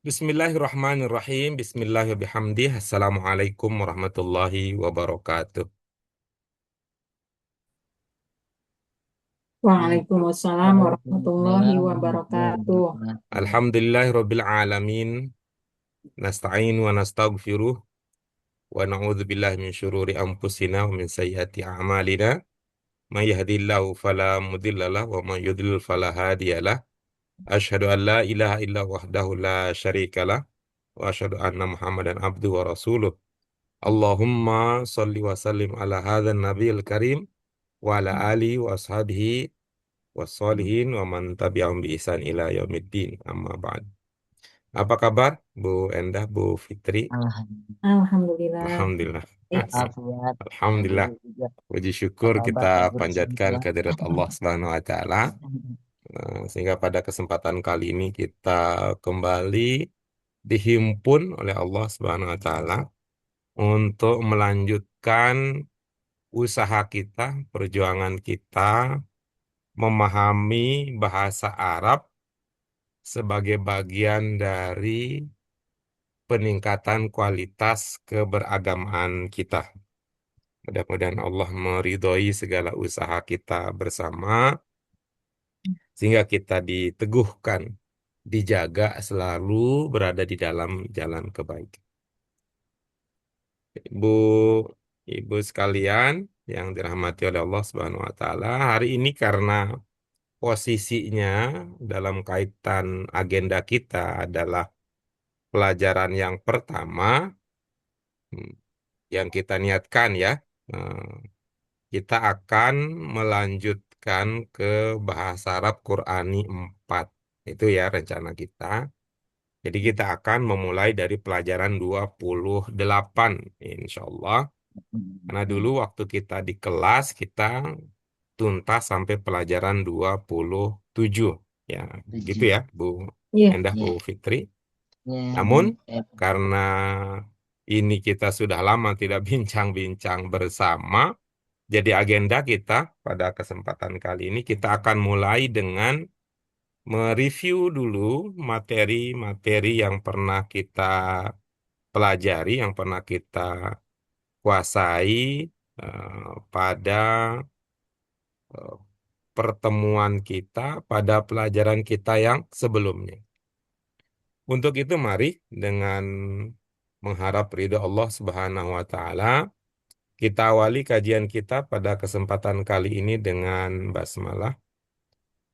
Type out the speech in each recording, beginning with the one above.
Bismillahirrahmanirrahim. Bismillahirrahmanirrahim. Assalamualaikum warahmatullahi wabarakatuh. Waalaikumsalam warahmatullahi Waalaikumsalam warahmatullahi wabarakatuh. wabarakatuh. Alhamdulillahirabbil alamin. Nasta'in wa nastaghfiruh wa na'udzu billahi min syururi anfusina wa min sayyiati a'malina. May yahdihillahu fala mudhillalah wa may yudlil fala hadiyalah. Asyhadu an la ilaha illa wahdahu la syarikalah wa asyhadu anna Muhammadan abduhu wa rasuluh. Allahumma shalli wa sallim ala hadzal nabiyil karim wa ala alihi wa ashabihi wassalihin wa man tabi'ahum bi ihsan ila yaumiddin amma ba'd. Apa kabar Bu Endah, Bu Fitri? Alhamdulillah. Alhamdulillah. Alhamdulillah. Baik. Afiat. Alhamdulillah. Alhamdulillah juga. Puji Apa syukur kita kabar Kak Guru panjatkan semua? kehadirat Allah Subhanahu wa taala. Sehingga pada kesempatan kali ini kita kembali dihimpun oleh Allah Subhanahu wa taala untuk melanjutkan usaha kita, perjuangan kita memahami bahasa Arab sebagai bagian dari peningkatan kualitas keberagamaan kita. Mudah-mudahan Allah meridhoi segala usaha kita bersama, sehingga kita diteguhkan, dijaga selalu berada di dalam jalan kebaikan. Ibu, Ibu sekalian yang dirahmati oleh Allah Subhanahu wa taala, hari ini karena posisinya dalam kaitan agenda kita adalah pelajaran yang pertama, hmm, yang kita niatkan ya, kita akan melanjutkan ke bahasa Arab Qurani 4. Itu ya rencana kita. Jadi kita akan memulai dari pelajaran 28, insya Allah. Karena dulu waktu kita di kelas, kita tuntas sampai pelajaran 27. Ya, gitu 7. ya, Bu Iya. Endah, Bu Ya, Fitri. ya Namun, dan karena ini kita sudah lama tidak bincang-bincang bersama, jadi agenda kita pada kesempatan kali ini kita akan mulai dengan mereview dulu materi-materi yang pernah kita pelajari, yang pernah kita kuasai pada eh, pertemuan kita, pada pelajaran kita yang sebelumnya. Untuk itu mari dengan mengharap ridho Allah Subhanahu wa taala, kita awali kajian kita pada kesempatan kali ini dengan basmalah.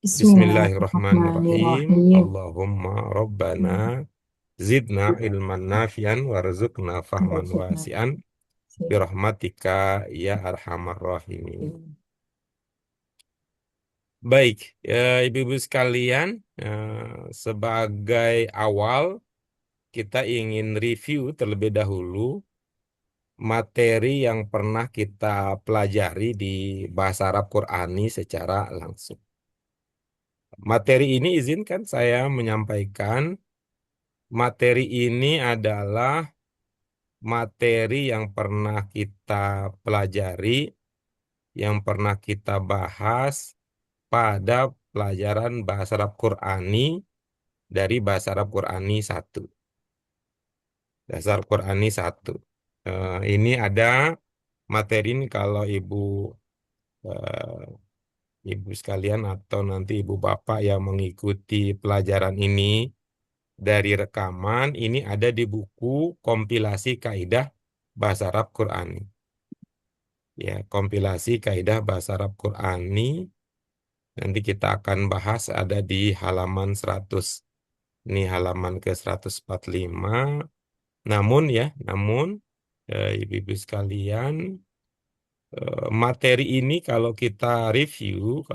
Bismillahirrahmanirrahim. Bismillahirrahmanirrahim. Allahumma rabbana zidna ilman nafian warzuqna fahman wasi'an birahmatika ya arhamar rahimin. Baik, ibu-ibu sekalian, sebagai awal kita ingin review terlebih dahulu materi yang pernah kita pelajari di bahasa Arab Qurani secara langsung. Materi ini izinkan saya menyampaikan, materi ini adalah materi yang pernah kita pelajari, yang pernah kita bahas pada pelajaran bahasa Arab Qurani dari bahasa Arab Qurani 1. Dasar Qurani 1. Ini ada materi ini kalau eh, ibu sekalian atau nanti ibu bapak yang mengikuti pelajaran ini dari rekaman, ini ada di buku kompilasi kaidah bahasa Arab Qurani. Ya, kompilasi kaidah bahasa Arab Qurani. Nanti kita akan bahas ada di halaman 100. Ini halaman ke 145. Namun ibu-ibu sekalian, materi ini kalau kita review,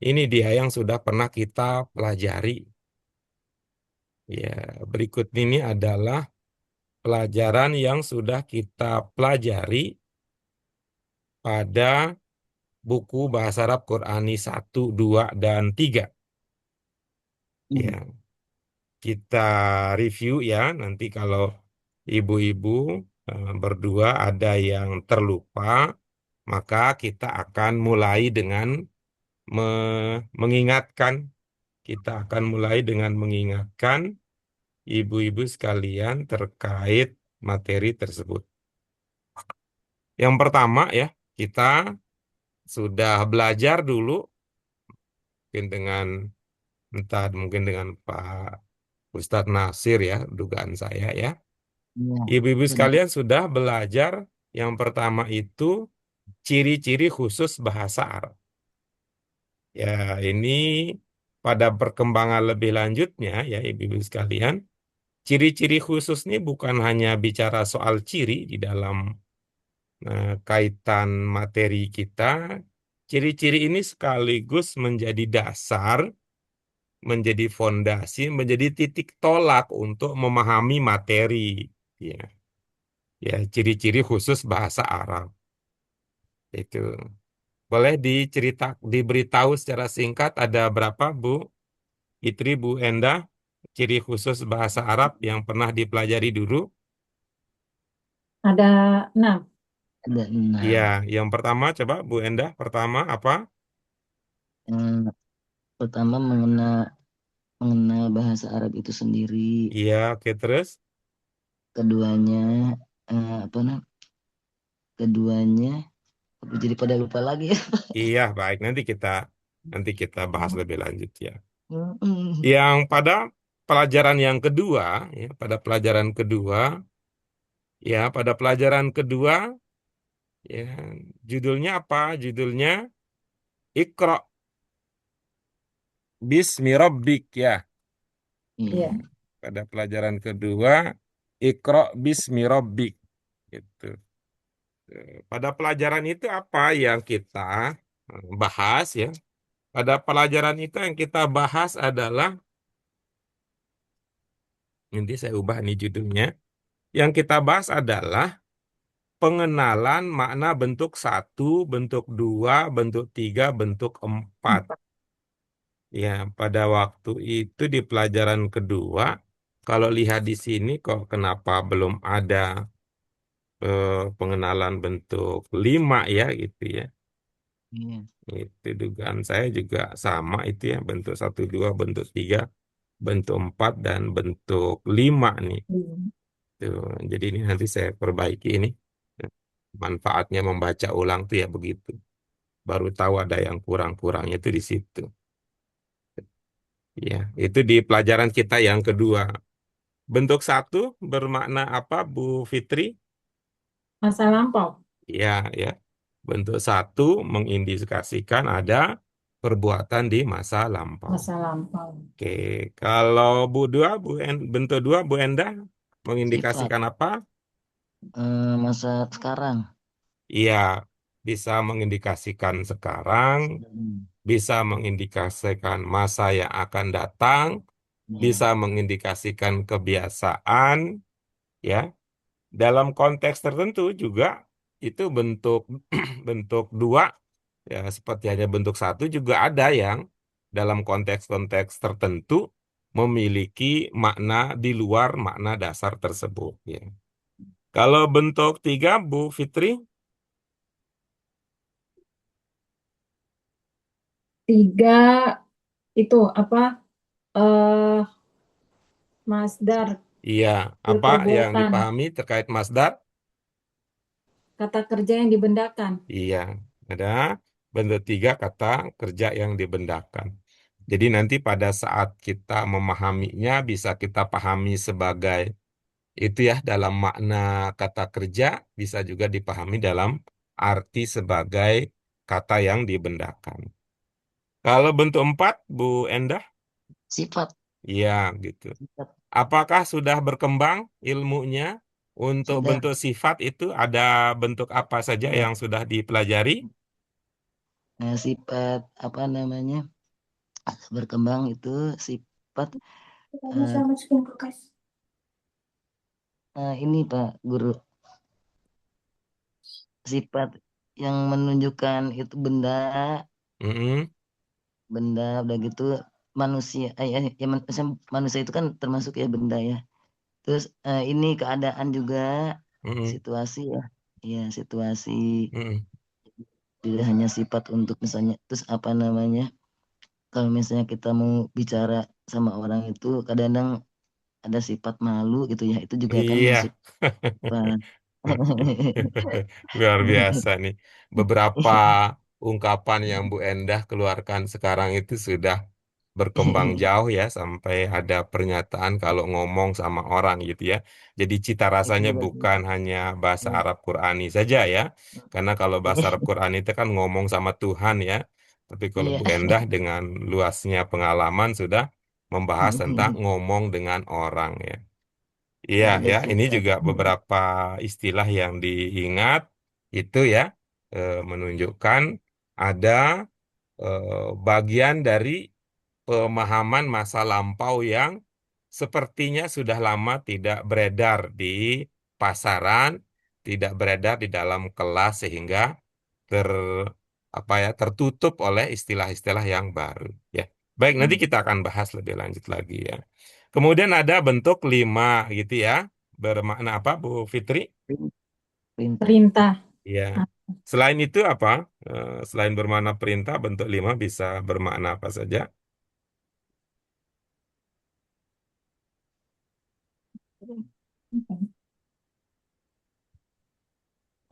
ini dia yang sudah pernah kita pelajari. Ya, berikut ini adalah pelajaran yang sudah kita pelajari pada buku Bahasa Arab Qurani 1, 2, dan 3. Ya, kita review ya, nanti kalau ibu-ibu berdua ada yang terlupa, maka kita akan mulai dengan mengingatkan kita akan mulai dengan mengingatkan ibu-ibu sekalian terkait materi tersebut. Yang pertama ya, kita sudah belajar dulu mungkin dengan entah mungkin dengan Pak Ustadz Nasir ya, dugaan saya ya. Iya, Ibu-ibu benar. sekalian sudah belajar yang pertama itu ciri-ciri khusus bahasa Arab. Ya, ini pada perkembangan lebih lanjutnya ya ibu-ibu sekalian, ciri-ciri khusus ini bukan hanya bicara soal ciri di dalam kaitan materi kita. Ciri-ciri ini sekaligus menjadi dasar, menjadi fondasi, menjadi titik tolak untuk memahami materi. Ya, ya ciri-ciri khusus bahasa Arab itu. Boleh diberitahu secara singkat ada berapa Bu Fitri, Bu Endah, ciri khusus bahasa Arab yang pernah dipelajari dulu? Ada 6. Ada Iya, 6. yang pertama coba Bu Endah, pertama apa? Yang pertama mengenal bahasa Arab itu sendiri. Iya, oke terus. Keduanya apa keduanya aku jadi pada lupa lagi ya. Iya, baik. Nanti kita bahas lebih lanjut ya. Mm-mm. Yang pada pelajaran yang kedua, ya, pada pelajaran kedua, ya, judulnya apa? Judulnya Iqra Bismi Rabbik ya. Iya. Iya. Hmm. Pada pelajaran kedua, Iqra Bismi Rabbik. Gitu. Pada pelajaran itu apa yang kita bahas ya? Pada pelajaran itu yang kita bahas adalah, nanti saya ubah nih judulnya. Yang kita bahas adalah pengenalan makna bentuk satu, bentuk dua, bentuk tiga, bentuk empat. Ya, pada waktu itu di pelajaran kedua, kalau lihat di sini kok kenapa belum ada pengenalan bentuk lima ya gitu ya. Iya. Itu dugaan saya juga sama itu ya, bentuk satu, dua, bentuk tiga, bentuk empat, dan bentuk lima nih. Hmm. Tuh, jadi ini nanti saya perbaiki ini. Manfaatnya membaca ulang tuh ya begitu. Baru tahu ada yang kurang-kurangnya itu di situ. Ya, itu di pelajaran kita yang kedua. Bentuk satu bermakna apa, Bu Fitri? Masa lampau. Ya, ya. Bentuk satu mengindikasikan ada perbuatan di masa lampau. Masa lampau. Oke, kalau bentuk dua, Bu Endah Sifat mengindikasikan apa? masa sekarang. Iya, bisa mengindikasikan sekarang, Hmm. bisa mengindikasikan masa yang akan datang, bisa Ya. mengindikasikan kebiasaan, ya. Dalam konteks tertentu juga itu bentuk bentuk dua, ya seperti hanya bentuk satu juga ada yang dalam konteks-konteks tertentu memiliki makna di luar makna dasar tersebut. Ya. Kalau bentuk tiga, Bu Fitri, 3 itu apa? Eh Masdar iya, apa yang perbuatan. dipahami terkait masdar? Kata kerja yang dibendakan. Iya, ada bentuk tiga kata kerja yang dibendakan. Jadi nanti pada saat kita memahaminya bisa kita pahami sebagai itu ya dalam makna kata kerja, bisa juga dipahami dalam arti sebagai kata yang dibendakan. Kalau bentuk empat, Bu Endah, Sifat. iya gitu. Sifat Apakah sudah berkembang ilmunya untuk sudah. bentuk sifat itu ada bentuk apa saja Ya. yang sudah dipelajari? Sifat apa namanya berkembang itu sifat Kamu eh, bisa masukin kulkas. ini Pak Guru, sifat yang menunjukkan itu benda Mm-mm, benda udah gitu manusia ya, manusia itu kan termasuk ya benda ya. Terus ini keadaan juga mm-mm, situasi ya. Iya, situasi mm-mm. tidak hanya sifat untuk misalnya terus apa namanya kalau misalnya kita mau bicara sama orang itu kadang-kadang ada sifat malu gitu ya, itu juga kan masuk Iya. apa. Luar biasa nih. Beberapa ungkapan yang Bu Endah keluarkan sekarang itu sudah berkembang jauh ya sampai ada pernyataan kalau ngomong sama orang gitu ya. Jadi cita Itu rasanya berarti bukan hanya bahasa Arab Qurani saja ya. Karena kalau bahasa Arab Qurani itu kan ngomong sama Tuhan ya. Tapi kalau iya. Bu Endah dengan luasnya pengalaman sudah membahas tentang ngomong dengan orang ya. Iya Ada ya, ini sifat. juga beberapa istilah yang diingat itu ya menunjukkan ada bagian dari pemahaman masa lampau yang sepertinya sudah lama tidak beredar di pasaran, tidak beredar di dalam kelas sehingga ter tertutup oleh istilah-istilah yang baru ya. Baik, nanti kita akan bahas lebih lanjut lagi ya. Kemudian ada bentuk 5 gitu ya. Bermakna apa Bu Fitri? Perintah. Perintah. Ya. Selain itu apa? Selain bermakna perintah, bentuk 5 bisa bermakna apa saja?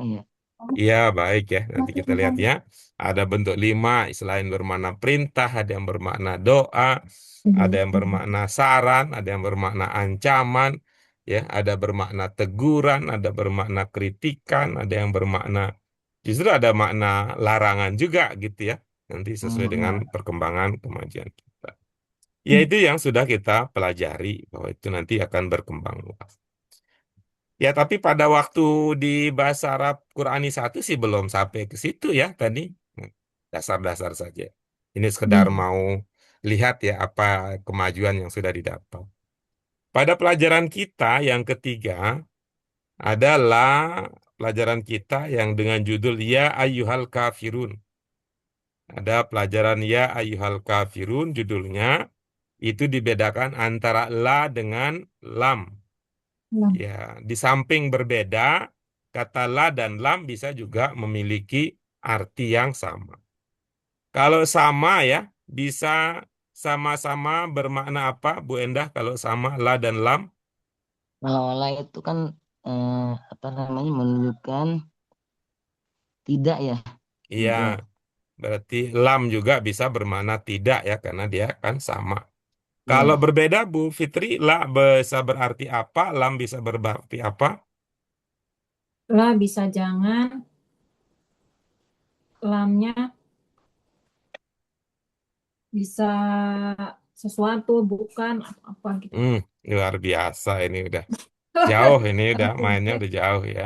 Iya. Iya, baik ya. Nanti kita lihat ya. Ada bentuk 5 selain bermakna perintah, ada yang bermakna doa, ada yang bermakna saran, ada yang bermakna ancaman, ya, ada bermakna teguran, ada bermakna kritikan, ada yang bermakna justru ada makna larangan juga gitu ya. Nanti sesuai dengan Hmm. perkembangan kemajuan kita. Ya itu yang sudah kita pelajari bahwa itu nanti akan berkembang luas. Ya, tapi pada waktu di bahasa Arab Qurani satu sih belum sampai ke situ ya tadi. Dasar-dasar saja. Ini sekedar Iya. mau lihat ya apa kemajuan yang sudah didapat. Pada pelajaran kita yang ketiga adalah pelajaran kita yang dengan judul Ya Ayyuhal Kafirun. Ada pelajaran Ya Ayyuhal Kafirun judulnya itu dibedakan antara la dengan lam. Lam. Ya, di samping berbeda, kata la dan lam bisa juga memiliki arti yang sama. Kalau sama ya, bisa sama-sama bermakna apa, Bu Endah? Kalau sama la dan lam? Kalau Allah itu kan apa namanya menunjukkan tidak ya, Iya, tidak. berarti lam juga bisa bermakna tidak ya, karena dia kan sama. Kalau Iya. berbeda, Bu Fitri, la bisa berarti apa, lam bisa berarti apa? Lah bisa jangan, lamnya bisa sesuatu, bukan apa gitu. Hmm, luar biasa ini udah jauh, ini udah mainnya udah jauh ya.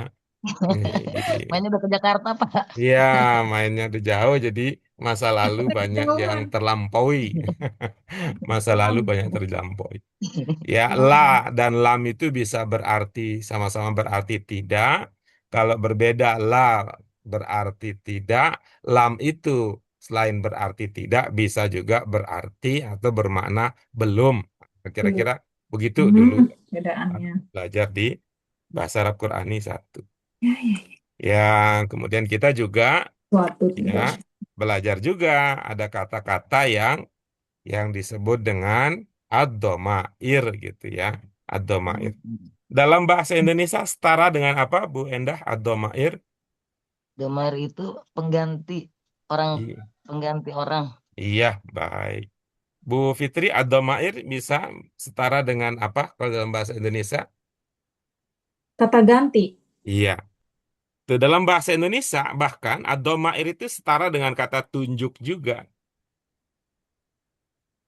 Jadi Mainnya udah ke Jakarta Pak. iya, mainnya udah jauh, jadi masa lalu banyak yang Kejauhan. terlampaui. Masa lalu banyak terlampaui. Ya, la Nah, dan lam itu bisa berarti sama-sama berarti tidak. Kalau berbeda, la berarti tidak. Lam itu selain berarti tidak, bisa juga berarti atau bermakna belum. belum. Kira-kira begitu dulu Bedaannya. belajar di Bahasa Arab Qurani satu. Ya, ya. Ya, kemudian kita juga Suatu ya tidak. belajar juga ada kata-kata yang disebut dengan ad-dhamair gitu ya. Ad-dhamair. Dalam bahasa Indonesia setara dengan apa, Bu Endah, ad-dhamair? Domar itu pengganti orang, I- pengganti orang. Iya, baik. Bu Fitri, ad-dhamair bisa setara dengan apa kalau dalam bahasa Indonesia? Kata ganti. Iya. Tuh, dalam bahasa Indonesia bahkan ad-dhamair itu setara dengan kata tunjuk juga,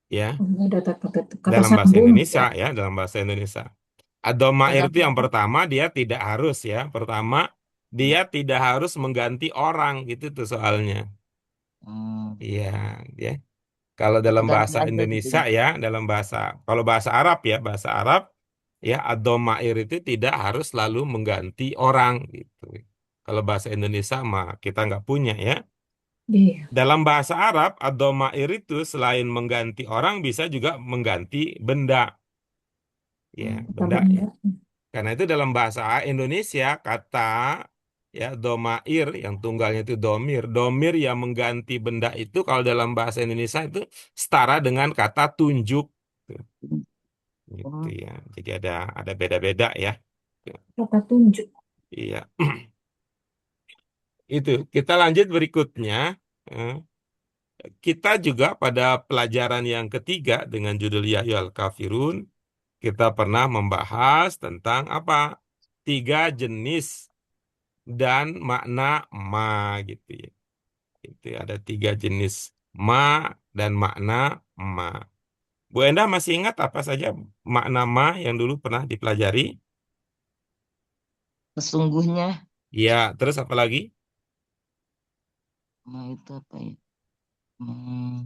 ya. Oh, ini ada kata Dalam bahasa sambung Indonesia ya. ya, dalam bahasa Indonesia. Ad-dhamair itu Pengganti yang apa? pertama dia tidak harus ya. Pertama, dia tidak harus mengganti orang gitu tuh soalnya. Hmm, Iya, ya. Kalau dalam pengganti bahasa aja gitu Indonesia ya. ya, kalau bahasa Arab ya, bahasa Arab ya ad-dhamair itu tidak harus selalu mengganti orang gitu. Kalau bahasa Indonesia mah kita nggak punya ya. Iya. Dalam bahasa Arab, ad-dhamair itu selain mengganti orang bisa juga mengganti benda. Ya, Kata benda ya. benda. Karena itu dalam bahasa Indonesia kata ya, domair yang tunggalnya itu domir. Domir yang mengganti benda itu kalau dalam bahasa Indonesia itu setara dengan kata tunjuk. Tuh, gitu Oh, ya. Jadi ada beda-beda ya. Kata tunjuk. Iya, itu. Kita lanjut berikutnya. Eh, Kita juga pada pelajaran yang ketiga dengan judul Ya Ayyuhal Kafirun, kita pernah membahas tentang apa? Tiga jenis dan makna ma gitu ya. Itu ada tiga jenis ma dan makna ma. Bu Endah masih ingat apa saja makna ma yang dulu pernah dipelajari? sesungguhnya, Ya, terus apa lagi? nah itu apa ya? Hmm,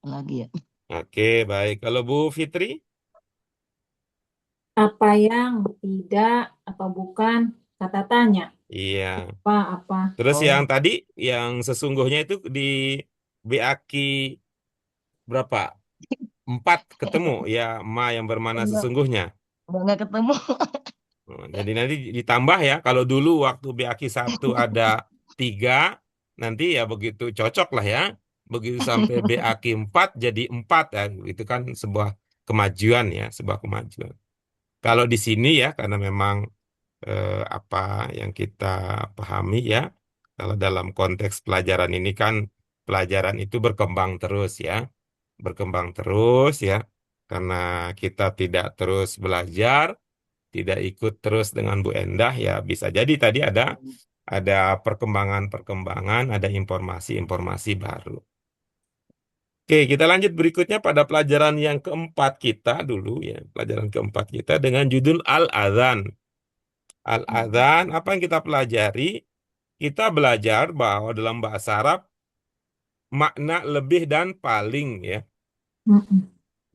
apa lagi ya? Oke, baik. Kalau Bu Fitri? Apa yang tidak atau bukan kata tanya. Iya. Apa. Terus yang Oh, tadi, yang sesungguhnya itu di BAQ berapa? Empat ketemu ya, ma yang bermana enggak, sesungguhnya. enggak ketemu. Oh, jadi nanti ditambah ya, kalau dulu waktu BAQ satu ada tiga, nanti ya begitu cocok lah ya. Begitu sampai BAQ 4 jadi empat ya, itu kan sebuah kemajuan ya, sebuah kemajuan. Kalau di sini ya, karena memang apa yang kita pahami ya, kalau dalam konteks pelajaran ini kan pelajaran itu berkembang terus ya, berkembang terus ya, karena kita tidak terus belajar, tidak ikut terus dengan Bu Endah ya, bisa jadi tadi ada perkembangan-perkembangan, ada informasi-informasi baru. Oke, kita lanjut berikutnya pada pelajaran yang keempat kita dulu ya, pelajaran keempat kita dengan judul Al-Adzan. Al-Adzan, apa yang kita pelajari? Kita belajar bahwa dalam bahasa Arab makna lebih dan paling ya. Mm-mm.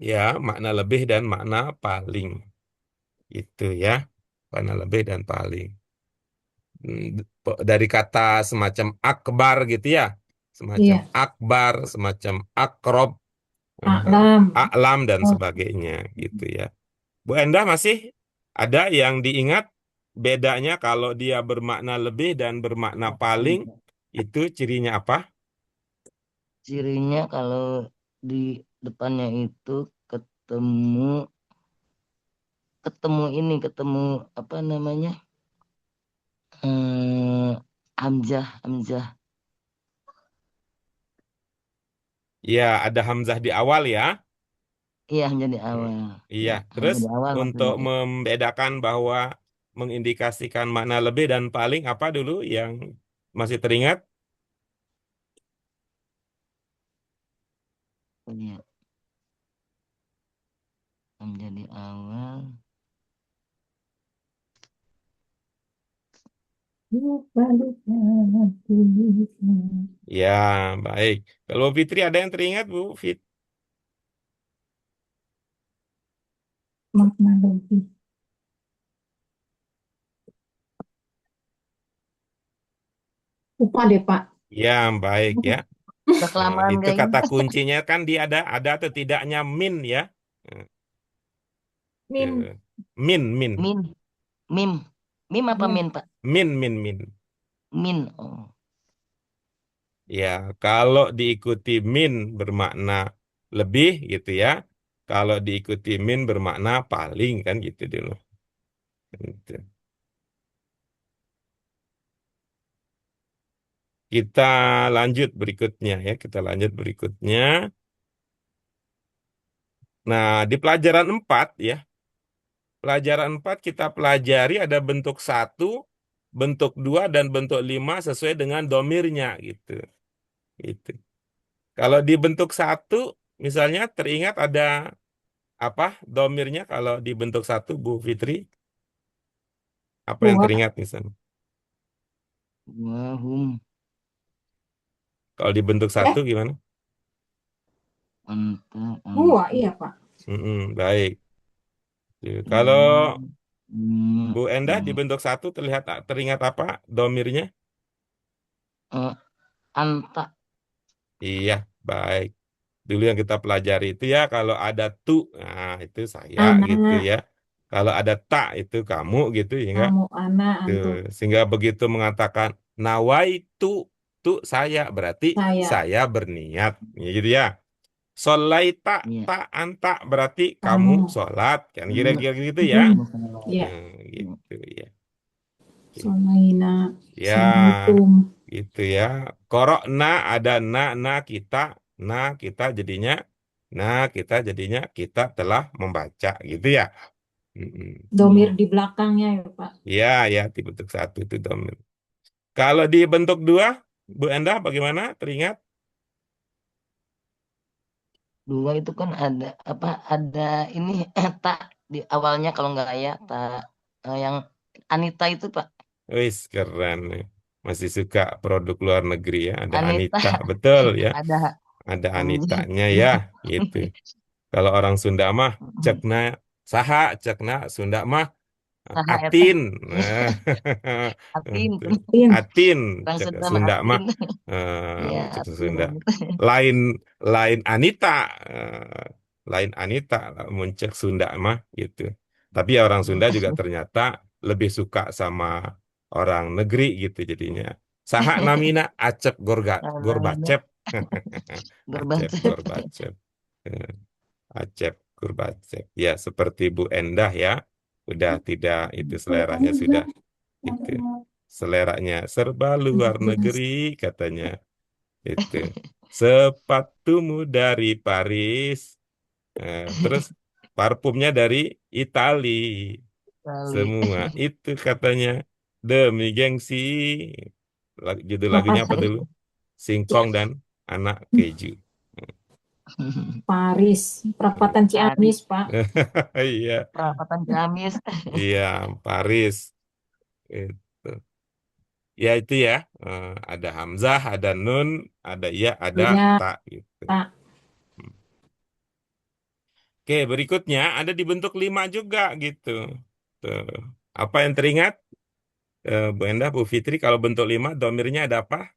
Ya, makna lebih dan makna paling. Itu ya. Makna lebih dan paling. Dari kata semacam akbar gitu ya. Semacam Iya. akbar, semacam akrob, eh, Alam. aklam dan Oh, sebagainya gitu ya. Bu Endah masih ada yang diingat bedanya kalau dia bermakna lebih dan bermakna paling itu cirinya apa? Cirinya kalau di depannya itu ketemu ketemu ini, ketemu apa namanya? Eh, Hamzah, Hamzah. Ya, ada hamzah di awal ya. Iya, Hamzah di Hmm. awal. Iya, Ya, terus Hamzah di awal untuk maksudnya. Ya. membedakan bahwa mengindikasikan makna lebih dan paling apa dulu yang masih teringat? Iya, Hamzah di awal. lupa tulisnya. Ya, baik. Kalau Bu Fitri ada yang teringat, Bu Fit? Makna lebih. Lupa deh, Pak. Ya, baik ya. Udah Nah, kelamaan itu kayaknya. kata kuncinya kan dia ada atau tidaknya min ya. Nah, Mim. itu. Min. Min, mim. Mim apa Iya. min, Pak? Min. Min. Oh, Ya, kalau diikuti min bermakna lebih gitu ya. Kalau diikuti min bermakna paling kan gitu dulu. Gitu. Kita lanjut berikutnya ya. Kita lanjut berikutnya. Nah, di pelajaran 4 ya. Pelajaran 4 kita pelajari ada bentuk satu, bentuk 2 dan bentuk 5 sesuai dengan domirnya gitu. Gitu. Kalau di bentuk satu, misalnya teringat ada apa domirnya kalau di bentuk satu, Bu Fitri? Apa yang Dua. teringat misalnya? wahum. Kalau di bentuk satu Eh, gimana? Anta, dua. antum. Iya, Pak. Baik. Kalau Hmm, Bu Endah di hmm. bentuk satu teringat apa domirnya? Eh, anta. Iya, baik. Dulu yang kita pelajari itu ya kalau ada tu, nah itu saya gitu Anak. ya. Kalau ada tak itu kamu gitu ya enggak? Kamu, anak, Tuh, antum, sehingga begitu mengatakan nawaitu tu saya berarti saya, saya berniat ya gitu ya. Sholaita Iya. tak anta berarti kamu kamu. sholat kan Kamu kira-kira gitu ya. Hmm, kamu salah. ya, Hmm, gitu ya. Solaina, Ya, Solaitum. gitu ya. Korokna ada kita, kita jadinya, kita jadinya kita telah membaca gitu ya. Mm-mm. Domir Iya. di belakangnya ya, Pak. Ya, ya, dibentuk satu itu domir. Kalau dibentuk dua, Bu Endah bagaimana? Teringat? Dua itu kan ada apa? Ada ini tak di awalnya kalau nggak ya tak yang Anita itu Pak. Wis, keren nih. Masih suka produk luar negeri ya. Ada Anita Anita, betul ya. ada Ada Hamzah. Anitanya ya, gitu. Kalau orang Sunda mah cekna saha, cekna Sunda mah Saha eta. Atin. Nah, Atin. tuh. In, Atin, Orang cek Sunda mah Sunda mah Atin. Iya, cek Atin Sunda. gitu. Lain lain Anita, lain Anita muncek Sunda mah gitu. Tapi ya orang Sunda juga ternyata lebih suka sama orang negeri gitu jadinya. Saha namina Acep Namanya Gorbacep. Acep Gorbacep. Gorbacep. Eh, Acep Gorbacep. Ya seperti Bu Endah ya. Udah tidak itu seleranya sudah itu seleranya serba luar negeri katanya itu sepatumu dari Paris. Terus parfumnya dari Itali Kali. semua itu katanya demi gengsi. Judul lagunya apa dulu? Singkong dan anak keju. Paris, perapatan Paris, Ciamis, Pak. Iya, perapatan Ciamis. iya, Paris. Itu. Ya itu ya, ada Hamzah, ada Nun, ada ya, ada Ya, tak gitu. Pak. Oke, berikutnya ada dibentuk lima juga gitu. Tuh. Apa yang teringat, Bu Endah, Bu Fitri, kalau bentuk lima, domirnya ada apa?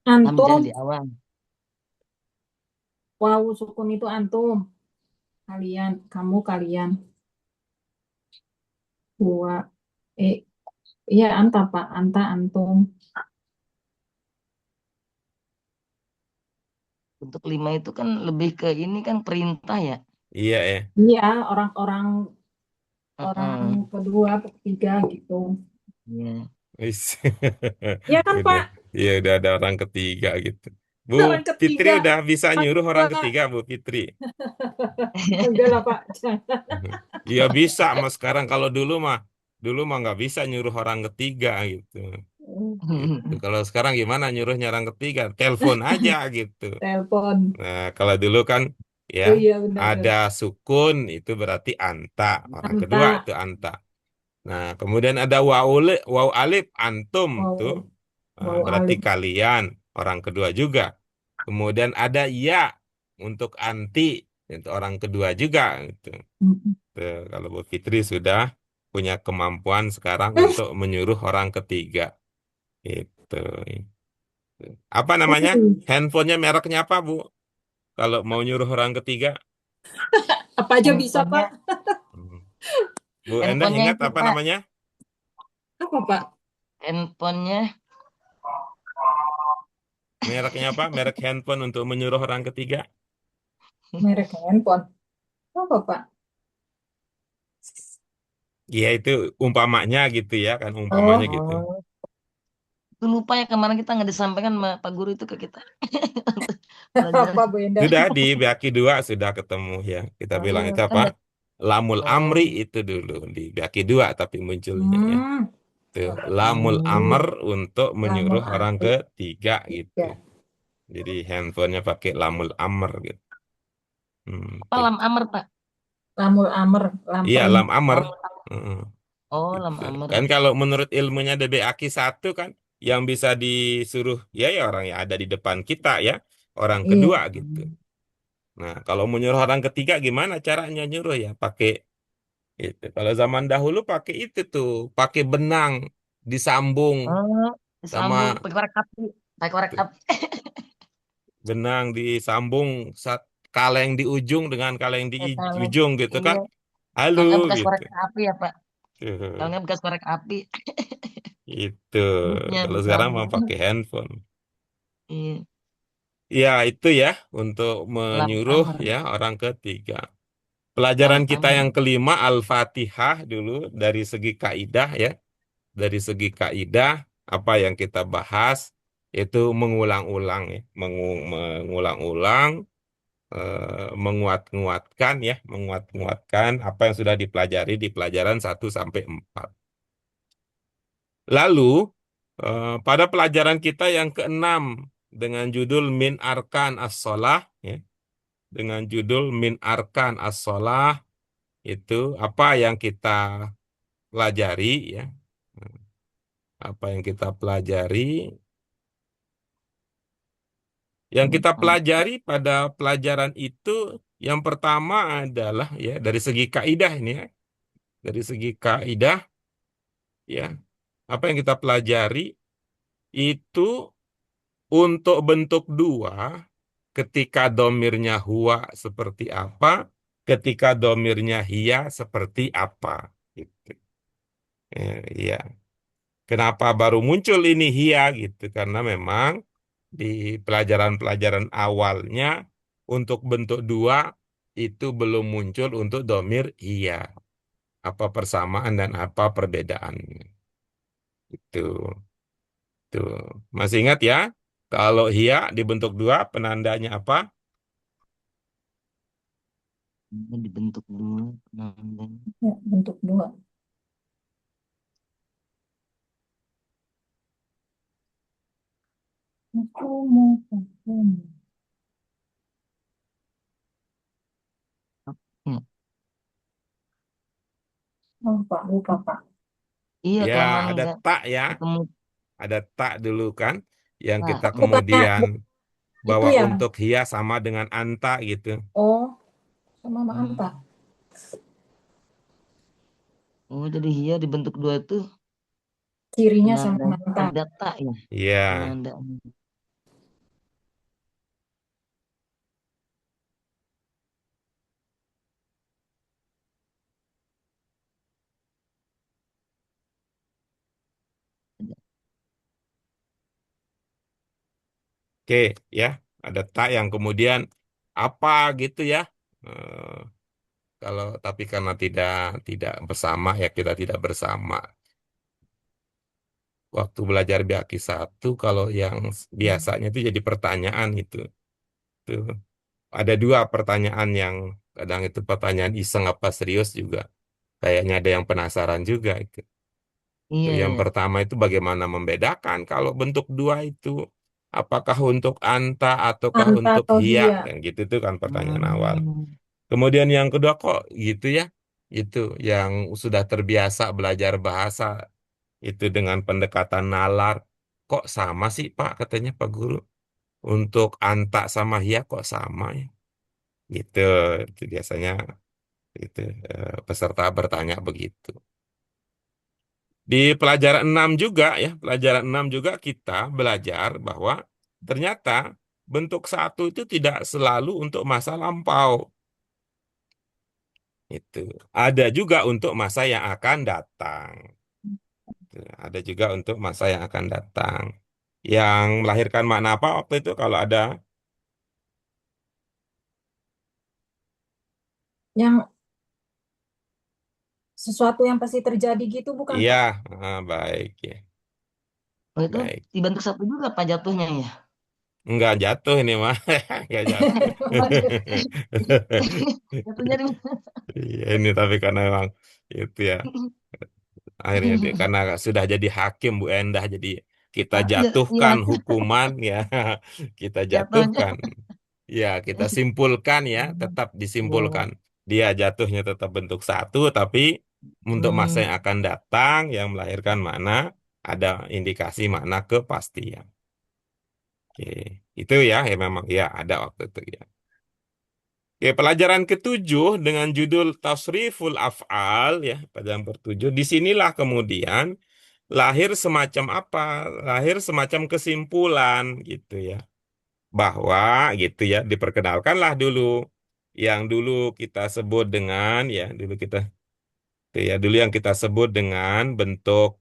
Hamzah Antum, di awal. wawu sukun itu antum. Kalian, kamu, kalian. Dua, eh, iya, anta, Pak. Anta, antum. Untuk lima itu kan lebih ke ini kan perintah ya. Iya ya. Iya, orang-orang orang Heeh. kedua, ketiga gitu. Iya. Wis. Iya kan, Udah, Pak? iya udah ada orang ketiga gitu. Bu Orang Fitri ketiga. udah bisa nyuruh orang Pak. ketiga, Bu Fitri. Enggak lah, Pak. Jangan. Iya bisa, mas sekarang kalau dulu mah nggak bisa nyuruh orang ketiga gitu. Gitu. Kalau sekarang gimana nyuruhnya orang ketiga? Telepon aja gitu. Telepon. Nah, kalau dulu kan ya Oh iya, benar. ada sukun itu berarti anta. Orang kedua Anta. itu anta. Nah, kemudian ada waw alif antum tuh. Wow. Wow, Berarti alif. kalian orang kedua juga. Kemudian ada ya untuk anti itu orang kedua juga gitu. Mm. Kalau Bu Fitri sudah punya kemampuan sekarang untuk menyuruh orang ketiga. Itu. Apa namanya? Handphonenya mereknya apa, Bu? Kalau mau nyuruh orang ketiga. Apa aja bisa, Handphonenya, Pak? Hmm. Bu Endah handphonenya ingat itu apa Pak, namanya? Apa, Pak? handphonenya Mereknya apa? Merek handphone untuk menyuruh orang ketiga. Merek handphone. Apa, Pak? Ya itu umpamanya gitu ya kan umpamanya Oh, gitu. oh, itu lupa ya kemarin kita nggak disampaikan sama Pak Guru itu ke kita. apa, Pelajaran. Bu Endah? Sudah di Baki 2 sudah ketemu ya. Kita Oh, bilang iya, itu kan apa? Lamul oh, Amri itu dulu di Baki 2 tapi munculnya ya. Hmm, Tuh, ya, Lamul oh, Amr untuk Lamul menyuruh orang Amri. ketiga gitu. Ya. Jadi handphonenya pakai Lamul Amr gitu. apa Tuh. lam amr Pak? Lamul Amr. Lam Iya, Lam perintah. Amr. Oh, Heeh, oh lam gitu. amr. Kan kalau menurut ilmunya DBAki 1 kan yang bisa disuruh ya orang yang ada di depan kita ya, orang Iya. kedua gitu. Nah, kalau menyuruh orang ketiga gimana caranya nyuruh ya? Pakai itu. Kalau zaman dahulu pakai itu tuh, pakai benang disambung Oh, sama disambung pakai korek api, pakai korek api. benang disambung kaleng di ujung dengan kaleng di Kaleng. ujung gitu Iya, kan. Halo Soalnya bekas gitu. korek api ya, Pak. Tuh, Soalnya bekas korek api, itu. moodnya Kalau sekarang mau diganggu. pakai handphone. Iya, Ya, itu ya untuk lap menyuruh kamar, ya orang ketiga. Pelajaran lap kita kamar. yang kelima Al-Fatihah dulu dari segi kaidah ya. Dari segi kaidah apa yang kita bahas itu mengulang-ulang ya, mengulang-ulang menguat-nguatkan ya, menguat-nguatkan apa yang sudah dipelajari di pelajaran 1 sampai 4. Lalu pada pelajaran kita yang keenam dengan judul Min Arkan As-Shalah ya, dengan judul Min Arkan As-Shalah itu apa yang kita pelajari ya, apa yang kita pelajari. Yang kita pelajari pada pelajaran itu yang pertama adalah ya dari segi kaidah ini ya, dari segi kaidah ya, apa yang kita pelajari itu untuk bentuk dua ketika domirnya huwa seperti apa, ketika domirnya hiya seperti apa. Gitu. Iya. Kenapa baru muncul ini hiya gitu? Karena memang di pelajaran-pelajaran awalnya untuk bentuk dua itu belum muncul untuk domir iya. Apa persamaan dan apa perbedaan. Itu. Tuh. Masih ingat ya? Kalau hiya dibentuk dua penandanya apa? Ini dibentuk dulu. Dan Ya, bentuk dua. Hukum. ya. Oh, Pak, lupa, Pak. Iya, Ya, kelamaan ada nggak tak ya. ketemu. Ada tak dulu kan. Yang Pak, kita Bukannya kemudian itu bawa ya? untuk hiya sama dengan anta gitu. Oh, sama Anta. hmm. Oh, jadi hia dibentuk dua tuh Cirinya sama penandanya Anta. ada tak ya, Iya. penanda. Oke, ya, ada tak yang kemudian apa gitu ya. Eh, kalau tapi karena tidak bersama ya kita tidak bersama. Waktu belajar BAKI 1 kalau yang biasanya itu jadi pertanyaan gitu. Tuh. Ada dua pertanyaan yang kadang itu pertanyaan iseng apa serius juga. Kayaknya ada yang penasaran juga itu. Iya, Tuh, yang iya. pertama itu bagaimana membedakan kalau bentuk dua itu apakah untuk anta ataukah Anta untuk atau hiya Hia. dan gitu itu kan pertanyaan awal. Hmm. Kemudian yang kedua kok gitu ya? Itu yang sudah terbiasa belajar bahasa itu dengan pendekatan nalar. Kok sama sih Pak katanya Pak Guru? Untuk anta sama hiya kok sama ya? Gitu. Itu biasanya itu peserta bertanya begitu. Di pelajaran 6 juga ya, pelajaran 6 juga kita belajar bahwa ternyata bentuk satu itu tidak selalu untuk masa lampau. Itu ada juga untuk masa yang akan datang. Ada juga untuk masa yang akan datang. Yang melahirkan makna apa waktu itu kalau ada? Yang sesuatu yang pasti terjadi gitu, bukan, Iya, Pak? baik ya, Oh, itu baik. dibentuk satu juga Pak jatuhnya ya. Enggak jatuh ini mah, enggak jatuh. Waduh. Jatuhnya di Iya, ini tapi karena memang itu ya. Akhirnya karena sudah jadi hakim Bu Endah, jadi kita Ah, iya, iya, jatuhkan hukuman ya, kita jatuhnya. jatuhkan. Ya, kita simpulkan ya, tetap Iya. disimpulkan. Dia jatuhnya tetap bentuk satu, tapi untuk masa Hmm. yang akan datang yang melahirkan makna, ada indikasi makna kepastian. Oke, itu ya, ya memang ya ada waktu itu ya. Oke, pelajaran ketujuh dengan judul Tasriful Af'al ya, pelajaran ketujuh. Disinilah kemudian lahir semacam apa? Lahir semacam kesimpulan gitu ya. Bahwa gitu ya, diperkenalkanlah dulu. yang dulu kita sebut dengan ya dulu kita ya dulu yang kita sebut dengan bentuk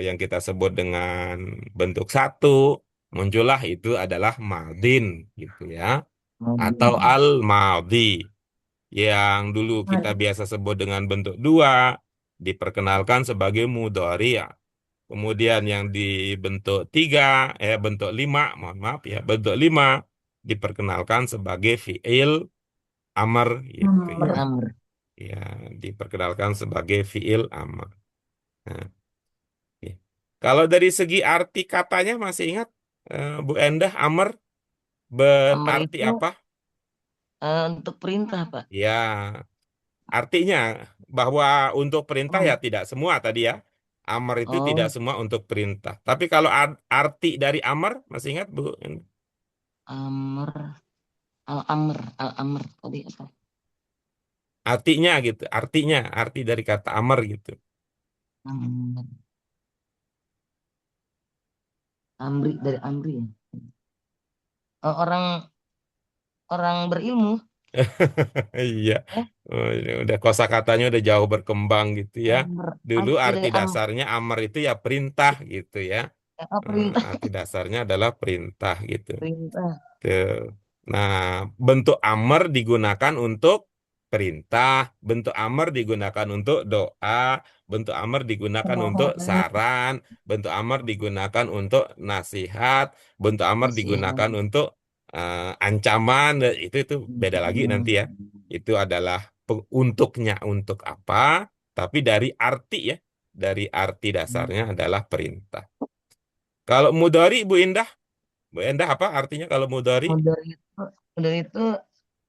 yang kita sebut dengan bentuk satu muncullah itu adalah madin gitu ya atau Hmm. al-madhi yang dulu kita biasa sebut dengan bentuk dua diperkenalkan sebagai mudhari ya. Kemudian yang dibentuk tiga, bentuk lima, mohon maaf ya, bentuk lima diperkenalkan sebagai fiil amr gitu Fil ya. Amr. amr. Ya, diperkenalkan sebagai fiil amr. Nah, ya. Kalau dari segi arti katanya masih ingat Bu Endah amr Amr berarti itu apa? untuk perintah, Pak. Ya, artinya bahwa untuk perintah ya Oh, tidak semua tadi ya. Amr itu tidak oh, semua untuk perintah. Tapi kalau arti dari amr masih ingat Bu? amr, al-amr, al-amr tadi apa? Artinya gitu, arti dari kata amr gitu. Amr, amri dari amri ya. Orang orang berilmu, Iya, ya. oh, ini udah kosakatanya udah jauh berkembang gitu ya. Amr, Dulu arti arti dari amr, dasarnya amr itu ya perintah gitu ya. perintah, Arti dasarnya adalah perintah gitu. perintah. Tuh. Nah, bentuk amr digunakan untuk perintah, bentuk amr digunakan untuk doa, bentuk amr digunakan untuk Oh, saran, bentuk amr digunakan untuk nasihat, bentuk amr nasihat. digunakan untuk ancaman. Itu beda lagi nanti ya. Hmm. Itu adalah untuknya untuk apa, tapi dari arti ya, dari arti dasarnya adalah perintah. Kalau mudhari Bu Indah apa artinya kalau mudhari? Modal itu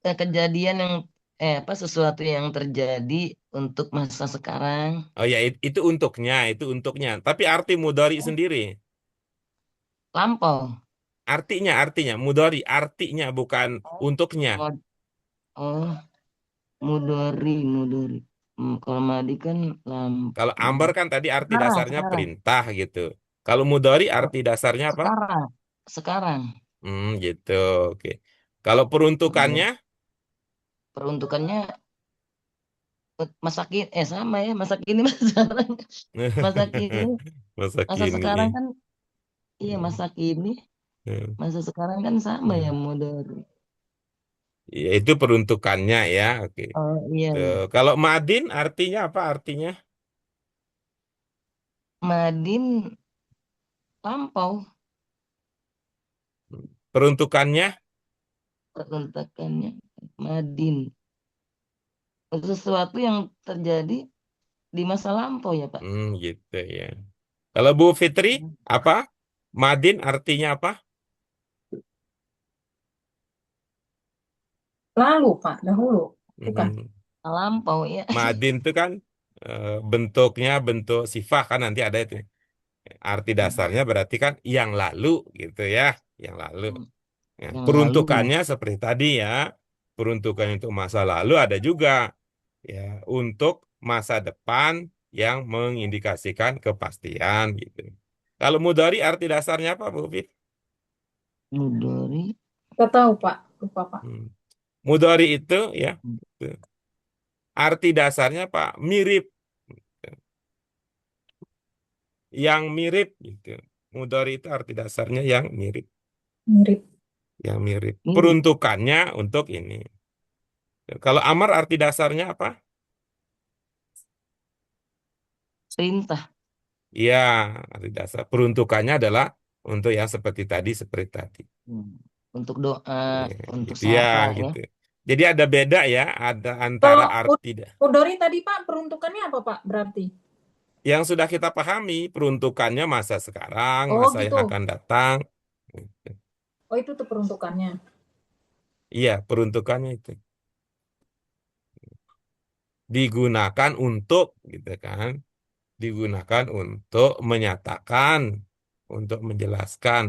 kejadian yang apa sesuatu yang terjadi untuk masa sekarang. Oh ya, itu untuknya. Tapi arti mudhari Oh, sendiri, lampau. artinya mudhari, artinya bukan Oh, untuknya. mod- oh, mudori. Kalau madi kan Kalau lampau. ambar kan tadi arti Sekarang, dasarnya sekarang. perintah gitu. Kalau mudhari Oh, arti dasarnya apa? sekarang, sekarang. Gitu. Oke. Kalau peruntukannya, Oh, peruntukannya masa kini, sama ya, masa kini, masa sekarang. Masa kini, masa masa kini. sekarang kan, iya Hmm. masa kini, masa sekarang kan sama ya Hmm. modern. Ya, itu peruntukannya ya. Oke. Oh iya, Tuh. iya. Kalau madin artinya apa artinya? Madin lampau Peruntukannya, peruntukannya Madin. Sesuatu yang terjadi di masa lampau ya Pak. gitu ya. Kalau Bu Fitri, apa? Madin artinya apa? Lalu, Pak, dahulu. Bukan. Hmm. Lampau ya. Madin itu kan bentuknya bentuk sifat kan nanti ada itu. Arti dasarnya berarti kan yang lalu gitu ya, yang lalu. Ya, Yang lalu ya. peruntukannya seperti tadi ya, peruntukan untuk masa lalu ada juga ya untuk masa depan yang mengindikasikan kepastian gitu. Kalau mudhari arti dasarnya apa, Bu Fit? Mudori. Kita tahu, Pak. Lupa, Pak. Hmm. Mudhari itu ya, itu. Arti dasarnya Pak mirip, yang mirip gitu. Mudhari itu arti dasarnya yang mirip, Mirip. yang mirip. Mirip. Peruntukannya untuk ini. Kalau amar arti dasarnya apa? Perintah. Iya, arti dasar. Peruntukannya adalah untuk yang seperti tadi. Hmm. Untuk doa, untuk Gitu ya, sara ya. gitu. Jadi ada beda ya, ada antara Kalau arti Udori tadi, Pak, peruntukannya apa, Pak? Berarti. yang sudah kita pahami, peruntukannya masa sekarang, Oh, masa yang gitu. akan datang. Oh, itu tuh peruntukannya. Iya, peruntukannya itu digunakan untuk, gitu kan? Digunakan untuk menyatakan, untuk menjelaskan,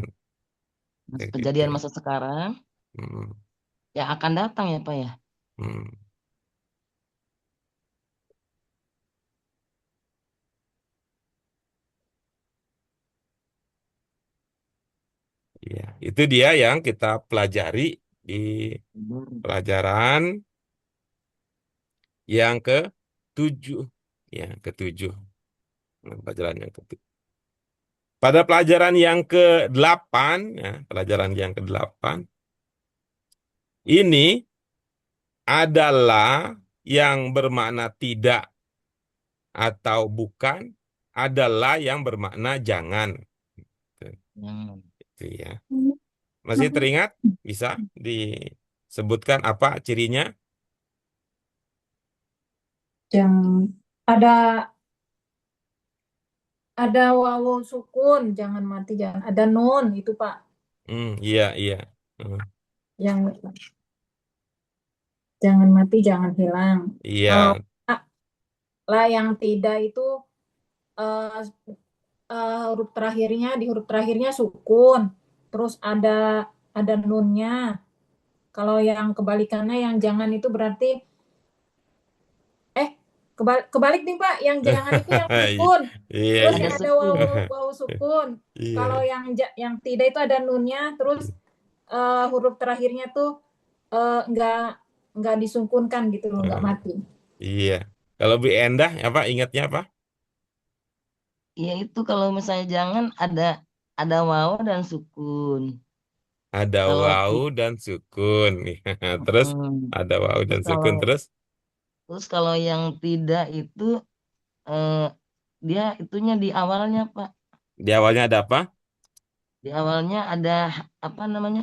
kayak gitu. Kejadian masa sekarang Hmm, yang akan datang ya Pak ya. hmm. Iya, itu dia yang kita pelajari di pelajaran yang ke-7. Ya, ke-7. Pelajaran yang ke-7. Pada pelajaran yang ke-8, ya, pelajaran yang ke-8, ini adalah yang bermakna tidak atau bukan, adalah yang bermakna jangan. Jangan. Itu ya. Masih teringat? Bisa disebutkan apa cirinya? Yang ada wawu sukun, jangan mati, jangan ada nun itu Pak. Iya, iya. Hmm, Yang jangan mati, jangan hilang. Kalau iya, lah yang tidak itu eh, di huruf terakhirnya sukun. Terus ada nunnya. Kalau yang kebalikannya yang jangan itu berarti eh kebalik nih Pak, yang jangan itu yang sukun. iya, Terus Ada yang ada sukun. wawu sukun. Kalau iya, yang tidak itu ada nunnya, terus huruf terakhirnya tuh eh, nggak nggak disungkunkan gitu loh, nggak Hmm, mati. iya. Kalau Bu Endah, apa ingatnya apa? Ya itu kalau misalnya jangan ada wawu dan sukun. Ada Kalau wau dan sukun. Terus mm, ada wau terus dan kalau sukun terus yang tidak itu eh, dia itunya di awalnya Pak. di awalnya ada apa? Di awalnya ada apa namanya?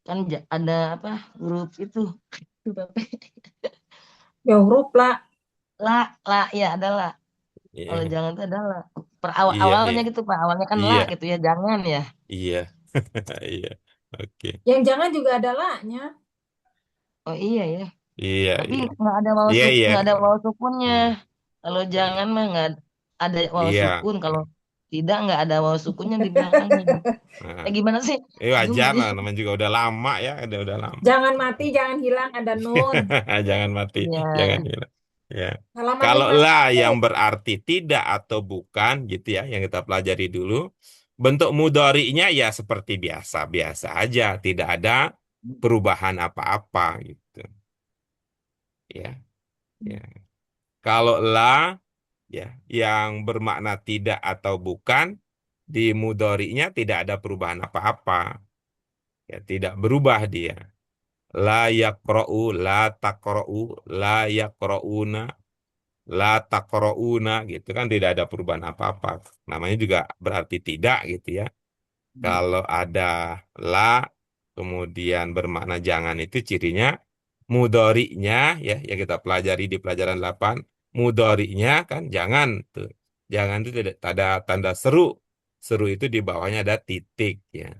Kan ada apa huruf itu. Ya huruf lah. Ya ada la. Kalau Iya, jangan itu ada la. iya, Awalnya iya, gitu Pak. Awalnya kan la iya, gitu ya, jangan ya. iya, iya. Oke. Yang jangan juga ada la-nya. Oh iya ya. Iya, Tapi iya. Iya, iya. nggak ada wawu sukunnya. Hmm, Kalau iya. jangan mah nggak ada wawu Iya. sukun. Kalau tidak nggak ada wawu sukunnya di belakangnya. Nah, Gimana sih? Bingung wajar jadi. lah, namanya juga udah lama ya, udah lama. Jangan mati, jangan hilang, ada nun. Jangan mati, jangan Iya. hilang. Ya. Halaman Kalau lah 51. yang berarti tidak atau bukan gitu ya, yang kita pelajari dulu. Bentuk mudhari'nya ya seperti biasa-biasa aja, tidak ada perubahan apa-apa gitu. Ya, ya. Kalau lah ya yang bermakna tidak atau bukan di mudhari'nya tidak ada perubahan apa-apa. Ya, tidak berubah dia. La yaqra'u, la taqra'u, la yaqra'una, la taqra'una gitu kan tidak ada perubahan apa-apa. Namanya juga berarti tidak gitu ya. Kalau ada la kemudian bermakna jangan itu cirinya mudhari'nya ya yang kita pelajari di pelajaran 8 mudhari'nya kan jangan tuh. Jangan itu tidak ada tanda seru. Seru itu di bawahnya ada titik ya.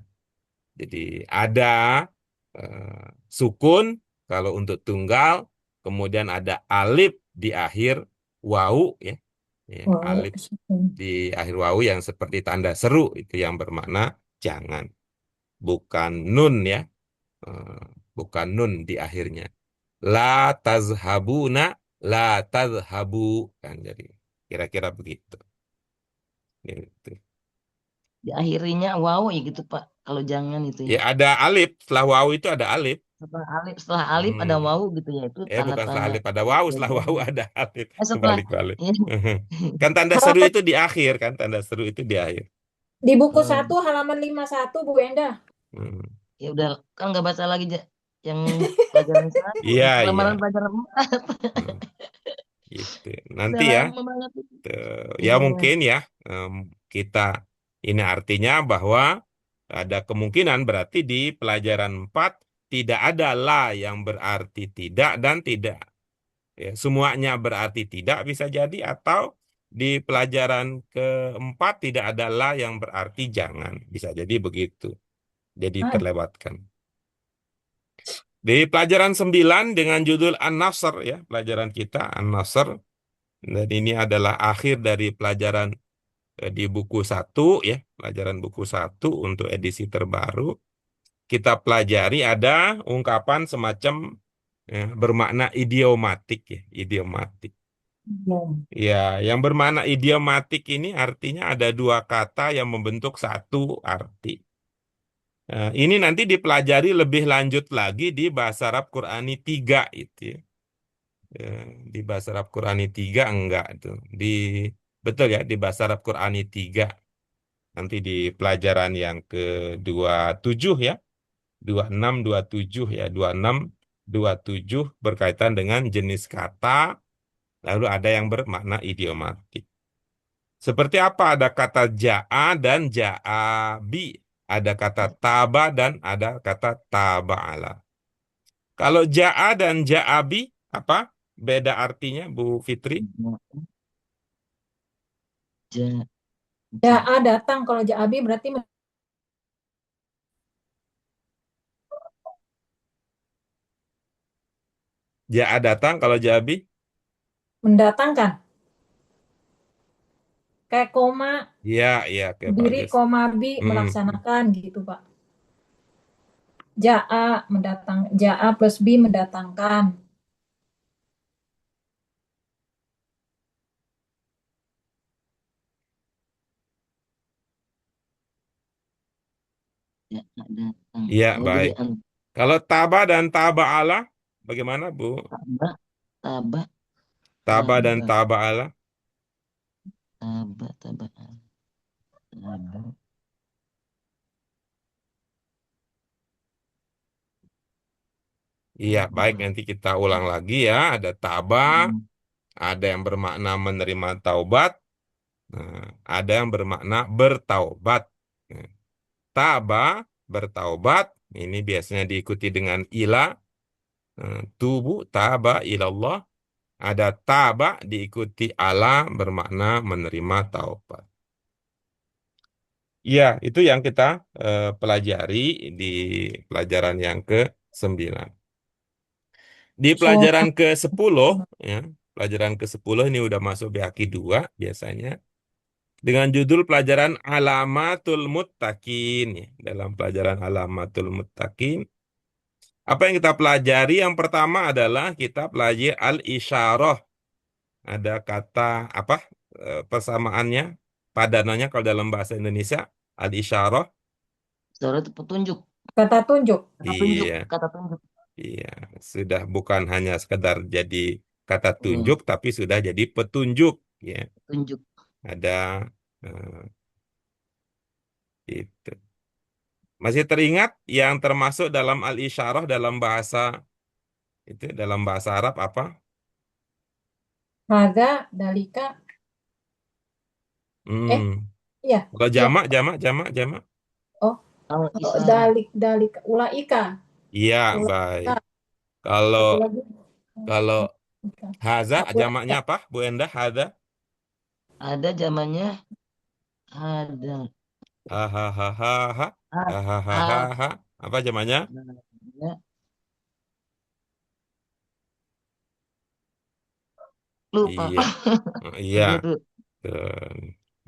Jadi ada eh, sukun kalau untuk tunggal, kemudian ada alif di akhir wau ya. Ya, Wow, alif di akhir wau yang seperti tanda seru itu yang bermakna jangan, bukan nun ya. Eh, bukan nun di akhirnya. La tazhabuna, la tazhabu kan jadi kira-kira begitu. Gitu. Diakhirinya wow ya gitu Pak. Kalau jangan itu ya. Ya ada alif, setelah wau itu ada alif. Setelah alif ada Hmm. wawu gitu ya. Itu Bukan setelah tanda-tanda alif ada wawu, setelah wawu belajarnya. ada alif. Setelah Balik-balik. ya, Kan tanda seru halaman itu di akhir kan, tanda seru itu di akhir. di buku hmm, 1 halaman 51 Bu Enda. Hmm. ya udah kan nggak baca lagi yang pelajaran satu, Iya, iya. lembaran pelajaran 4. Hmm. Gitu. Udah Nanti ya, lama banget itu. ya Iya. mungkin ya em, kita ini artinya bahwa ada kemungkinan berarti di pelajaran 4 tidak ada la yang berarti tidak dan tidak. Ya, semuanya berarti tidak bisa jadi atau di pelajaran keempat tidak ada la yang berarti jangan. Bisa jadi begitu. Jadi Ah, terlewatkan. Di pelajaran 9 dengan judul An-Nasr ya, pelajaran kita An-Nasr. Dan ini adalah akhir dari pelajaran di buku 1 ya, pelajaran buku 1 untuk edisi terbaru. Kita pelajari ada ungkapan semacam ya, bermakna idiomatik ya, idiomatik. belum. Ya, yang bermakna idiomatik ini artinya ada dua kata yang membentuk satu arti. Ini nanti dipelajari lebih lanjut lagi di Bahasa Arab Qurani 3 itu ya. Di Bahasa Arab Qurani 3 enggak tuh. Betul ya, di Bahasa Arab Qurani 3 nanti di pelajaran yang ke-27 ya. 26 27 ya, 26 27 berkaitan dengan jenis kata, lalu ada yang bermakna idiomatik. Seperti apa? Ada kata ja'a dan ja'abi. Ada kata taba dan ada kata taba'ala. Kalau ja'a dan ja'abi, apa? Beda artinya, Bu Fitri? Ja, Ja'a datang, kalau ja'abi berarti Ja'a datang, kalau ja'abi? mendatangkan. Kayak koma, Iya, iya, oke, diri bagus. koma bi Mm, melaksanakan gitu, Pak. Ja'a mendatang, ja'a plus bi mendatangkan. ja, datang. Iya, Oh, jadi baik. Kalau taba dan taba'ala, bagaimana, Bu? tabah, tabah, Taba dan tabah, taba'ala? tabah, tabah, tabah. Iya, baik. Nanti kita ulang lagi ya. Ada taba, ada yang bermakna menerima taubat, nah, ada yang bermakna bertaubat. Nah, taba, bertaubat, ini biasanya diikuti dengan ila, tubu, taba, ilallah. Ada taba diikuti ala bermakna menerima taubat. Iya, itu yang kita pelajari di pelajaran yang ke-9. Di So, pelajaran ke-10, ya, pelajaran ke-10 ini udah masuk BAKI 2 biasanya. Dengan judul pelajaran Alamatul Muttaqin. Ya. Dalam pelajaran Alamatul Muttaqin, apa yang kita pelajari? Yang pertama adalah kita pelajari al-isyarah. Ada kata apa persamaannya? Padanannya kalau dalam bahasa Indonesia, al-isyarah. Saudara itu petunjuk, kata tunjuk. kata tunjuk, Iya, kata tunjuk. iya. Sudah bukan hanya sekedar jadi kata Hmm, tunjuk, tapi sudah jadi petunjuk. Ya. tunjuk. Ada eh, itu. Masih teringat yang termasuk dalam al-isyarah dalam bahasa itu dalam bahasa Arab apa? Raga, dalika, Hmm. iya, Kalau iya. jamak. Oh, Kalau oh, isyarat, dalik, ulaika, Iya, baik. ulaika. Kalau Satu lagi. kalau Ulaika. haza Ulaika. jamaknya apa, Bu Endah? Haza? ada zamannya, ada, Hahaha. ah, ah, Hahaha. Apa jamaknya? ya, lupa. Iya. Iya. Ada tuh. Eh,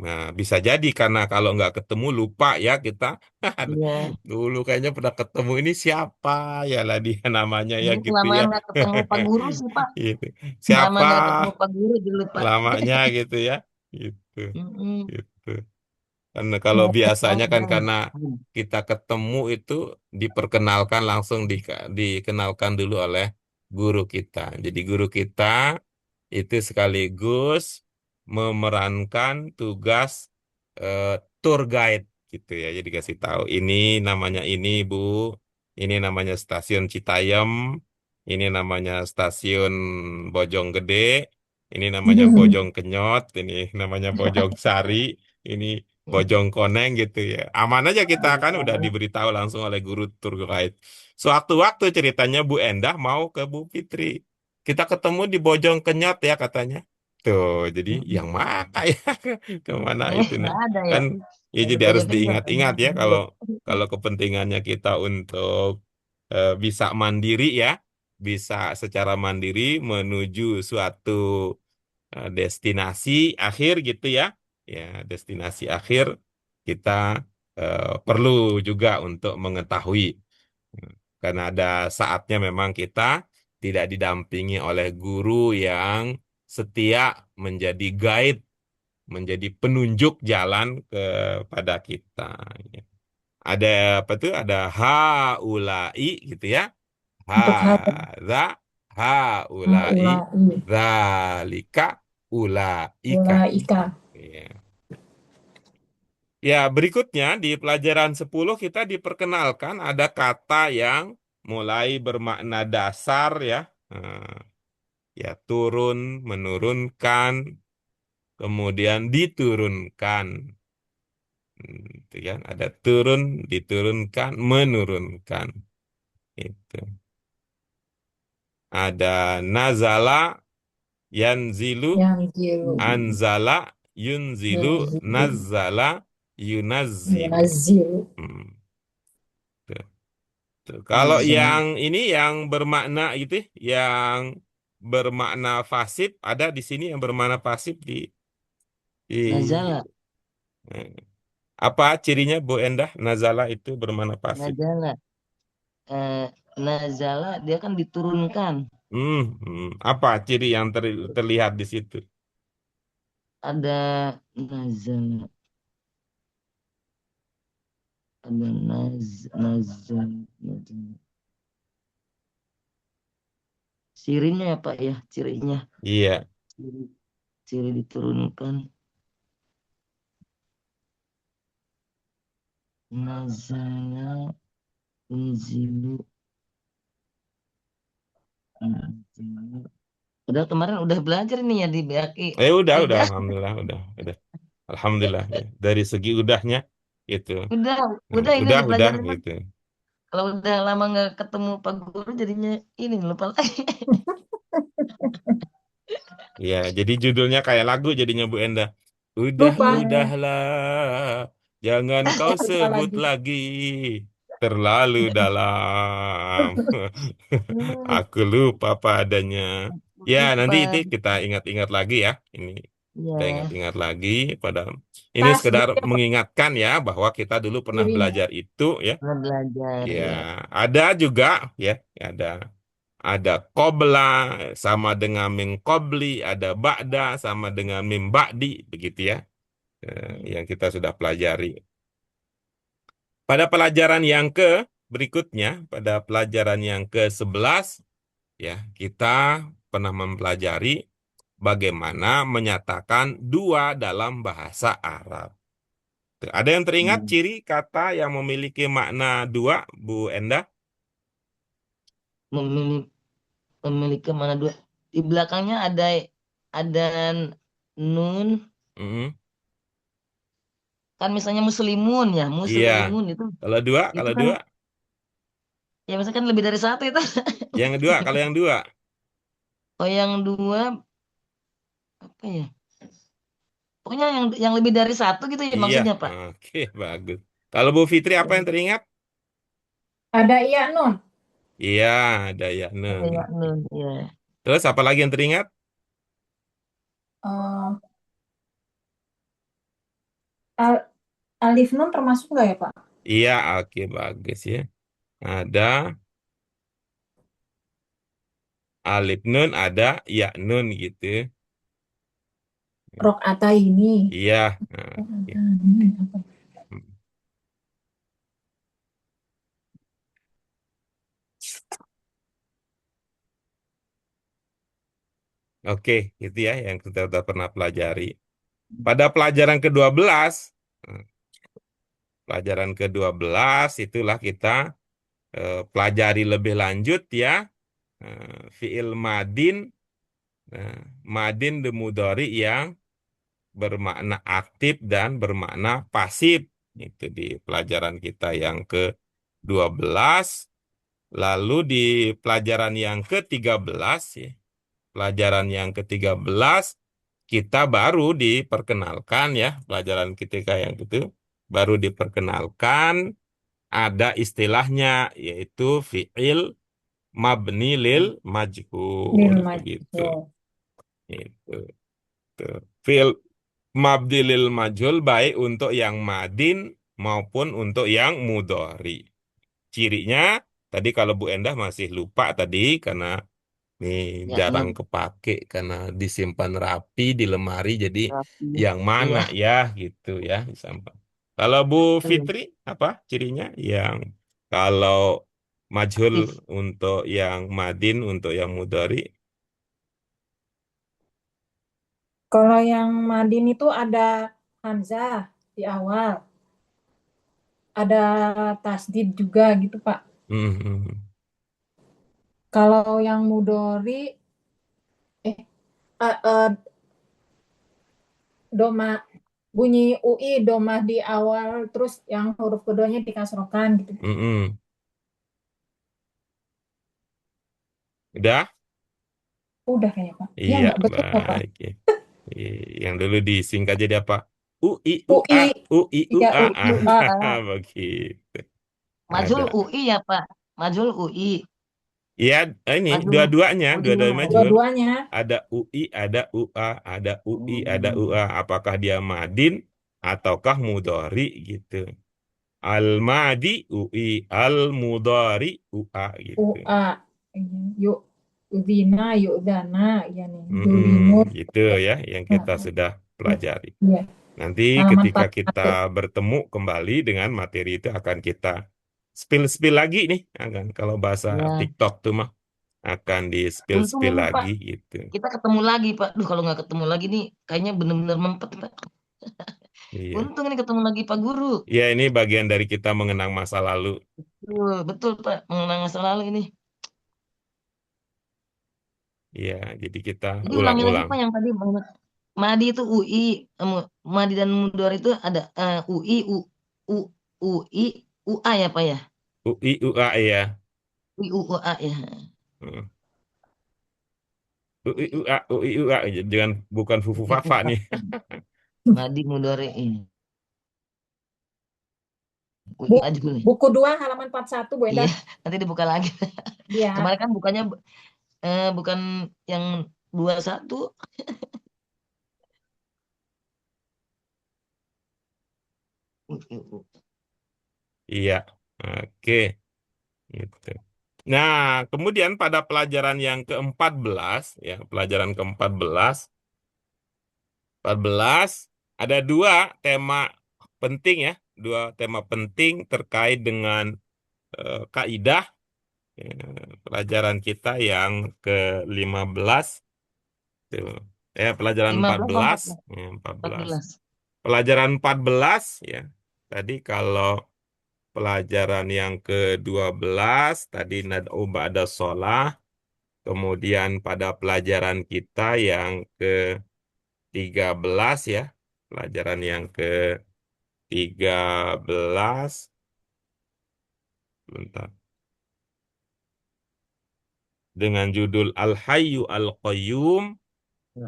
Nah, bisa jadi karena kalau nggak ketemu lupa ya kita. Iya. Dulu kayaknya pernah ketemu ini siapa ya lah dia namanya ya Ini gitu lama ya. nggak ketemu Pak Guru sih Pak. Gitu. Lama Siapa nggak ketemu Pak Guru dulu Pak. lamanya gitu ya. Gitu. Mm-mm. Gitu. Karena kalau Mau biasanya kan Ada. karena kita ketemu itu diperkenalkan langsung dikenalkan dulu oleh guru kita. Jadi guru kita itu sekaligus memerankan tugas eh, tour guide gitu ya. Jadi kasih tahu ini namanya ini Bu, ini namanya stasiun Citayam, ini namanya stasiun Bojonggede, ini namanya Bojong Kenyot, ini namanya Bojong Sari, ini Bojong Koneng gitu ya. Aman aja kita kan udah diberitahu langsung oleh guru tour guide. Sewaktu-waktu ceritanya Bu Endah mau ke Bu Fitri. Kita ketemu di Bojong Kenyot ya katanya. Tuh, jadi Mm-mm. yang mana ya? Kemana itu nah? Nggak ada ya. Kan ya Ada jadi harus pojok kenyot. diingat-ingat ya kalau kalau kepentingannya kita untuk bisa mandiri ya, bisa secara mandiri menuju suatu destinasi akhir gitu ya. Ya, destinasi akhir kita perlu juga untuk mengetahui. Karena ada saatnya memang kita tidak didampingi oleh guru yang setia menjadi guide, menjadi penunjuk jalan kepada kita. Ya. Ada apa tuh? Ada haulai gitu ya. Untuk hal Hadza haulai ulai, dzalika ulaika. ulaika. Iya. Ya, berikutnya di pelajaran 10 kita diperkenalkan ada kata yang mulai bermakna dasar ya. Ya, turun, menurunkan, kemudian diturunkan. Itu kan ada turun, diturunkan, menurunkan. Itu. Ada nazala, yanzilu, Yang jilu, anzala, yunzilu, yunzilu, nazzala, yunazzilu. yunazilu. Hmm. Tuh, tuh. Kalau Nazar. yang ini yang bermakna itu, yang bermakna pasif ada di sini yang bermakna pasif di Nazala. eh, apa cirinya Bu Endah? Nazala itu bermakna pasif. Nazala. Eh, Nazala dia kan diturunkan. Apa ciri yang terlihat di situ? Ada nazala. Ada nazala. Cirinya ya Pak ya, cirinya. Iya, Ciri, ciri diturunkan. Nazala, unzilu, unzilu. Udah kemarin udah belajar nih ya di BAKI. udah, Enggak, alhamdulillah, udah, alhamdulillah ya. Dari segi udahnya itu, udah, Nah, udah ini udah, di pelajaran depan. gitu. Kalau udah lama nggak ketemu Pak Guru jadinya ini lupa lagi. Ya, jadi judulnya kayak lagu jadinya Bu Enda. Lupa, Iya, Udahlah, jangan kau lupa sebut lagi. lagi terlalu dalam. hmm, Aku lupa padanya. Ya, nanti itu lupa. kita ingat-ingat lagi ya. Ini kita Iya, ingat-ingat lagi pada ini Tas sekedar juga mengingatkan ya bahwa kita dulu pernah cirinya. belajar itu ya. pernah belajar Ya, ya. ada juga ya, ada qobla sama dengan min qobli, ada ba'da sama dengan min ba'di begitu ya. Yang kita sudah pelajari. Pada pelajaran yang berikutnya, pada pelajaran yang ke-11 ya, kita pernah mempelajari bagaimana menyatakan dua dalam bahasa Arab. Tuh, ada yang teringat Hmm. ciri kata yang memiliki makna dua, Bu Endah? Memiliki, memiliki mana dua? Di belakangnya ada nun Mm-mm. kan misalnya muslimun ya, Iya. muslimun itu Kalau kan dua, ya misalkan kan lebih dari satu itu. yang kedua, kalau yang dua. Oh yang dua apa ya? Pokoknya yang lebih dari satu gitu ya Iya, maksudnya Pak. oke, bagus. Kalau Bu Fitri apa yang teringat? Ada iya nun. Iya, ada ya, nun. Ya, nun ya. Terus apa lagi yang teringat? Eh, al- alif nun termasuk nggak ya Pak? Iya, oke, bagus ya. Ada alif nun, ada ya nun gitu. Rok ini. Iya. Nah, oke. Apa? Oke, itu ya yang kita sudah pernah pelajari. Pada pelajaran ke-12, nah, pelajaran ke-12 itulah kita pelajari lebih lanjut ya. Fiil madin, nah, madin de mudhari yang bermakna aktif dan bermakna pasif. Itu di pelajaran kita yang ke-12. Lalu di pelajaran yang ke-13 ya, pelajaran yang ke-13 kita baru diperkenalkan ya, pelajaran ketika yang itu baru diperkenalkan ada istilahnya yaitu fi'il mabni lil majhul Lil begitu. majhul. Itu. Tuh. Fi'il mabni lil majhul baik untuk yang madin maupun untuk yang mudhari. Cirinya tadi kalau Bu Endah masih lupa tadi karena ini Ya jarang nun kepake karena disimpan rapi di lemari jadi rapi. yang mana Iya, ya gitu ya disimpan. Kalau Bu Hmm, Fitri, apa cirinya? Yang kalau majhul aktif. untuk yang madin, untuk yang mudhari. Kalau yang Madin itu ada Hamzah di awal, ada tasdid juga gitu, Pak. Hmm, hmm, hmm. Kalau yang Mudori, eh, eh, eh, doma bunyi UI doma di awal, terus yang huruf keduanya dikasrokan gitu. Hmm, hmm. Udah? Udah kayaknya, Pak. Ya Iya, nggak betul ya, Pak. baik. Ya. Yang dulu disingkat jadi apa? UI, UA, UI, UI, ya UA. UI, UA. Begitu. Majul Ada. UI ya Pak. Majul UI. Iya, ini Majul dua-duanya, Majul dua-duanya ada. majhul. Dua-duanya. Ada UI, ada UA, ada UI, ada Hmm. UA. Apakah dia madin ataukah mudhari gitu. Al-madi UI, al-mudhari UA gitu. UA. Iya, yuk. Udina, yuk dana, ya nih. Yulinur. Gitu ya yang Nah, kita sudah ya, pelajari. iya. Nanti Halaman ketika kita 41. bertemu kembali dengan materi itu akan kita spill-spill lagi nih. Akan kalau bahasa Ya, TikTok tuh mah akan di untung spill-spill ini Pak. lagi gitu. Kita ketemu lagi Pak. Duh kalau nggak ketemu lagi nih kayaknya bener-bener mempet Pak. Iya. Untung ini ketemu lagi Pak Guru. Ya ini bagian dari kita mengenang masa lalu. Betul, betul Pak. Mengenang masa lalu ini. Iya, jadi kita Jadi ulangi lagi ulang-ulang. Pak yang tadi Madi itu UI, Madi dan Mudor itu ada UI, U, UI, UA ya Pak ya? UI, UA ya. UI, UA ya. Hmm. UI, UA, UI, UA. Jangan bukan Fufu UI, Fafa UA. nih. Madi Mudor ini. UI Bu, aja nih. buku 2 halaman 41, Bu Iya, Endah. nanti dibuka lagi. Iya. Kemarin kan bukannya bukan yang 21. Iya. Oke, gitu. Nah, kemudian pada pelajaran yang ke-14, ya, pelajaran ke-14, 14 ada dua tema penting ya, dua tema penting terkait dengan kaidah. Pelajaran kita yang ke-15 tuh. Pelajaran 15 atau 14, 14? ya, 14. 14. Pelajaran 14 ya. Tadi kalau pelajaran yang ke-12 tadi nad'u ba'da sholah, kemudian pada pelajaran kita yang ke-13 ya. Pelajaran yang ke-13 bentar. Dengan judul Al-Hayyu Al-Qayyum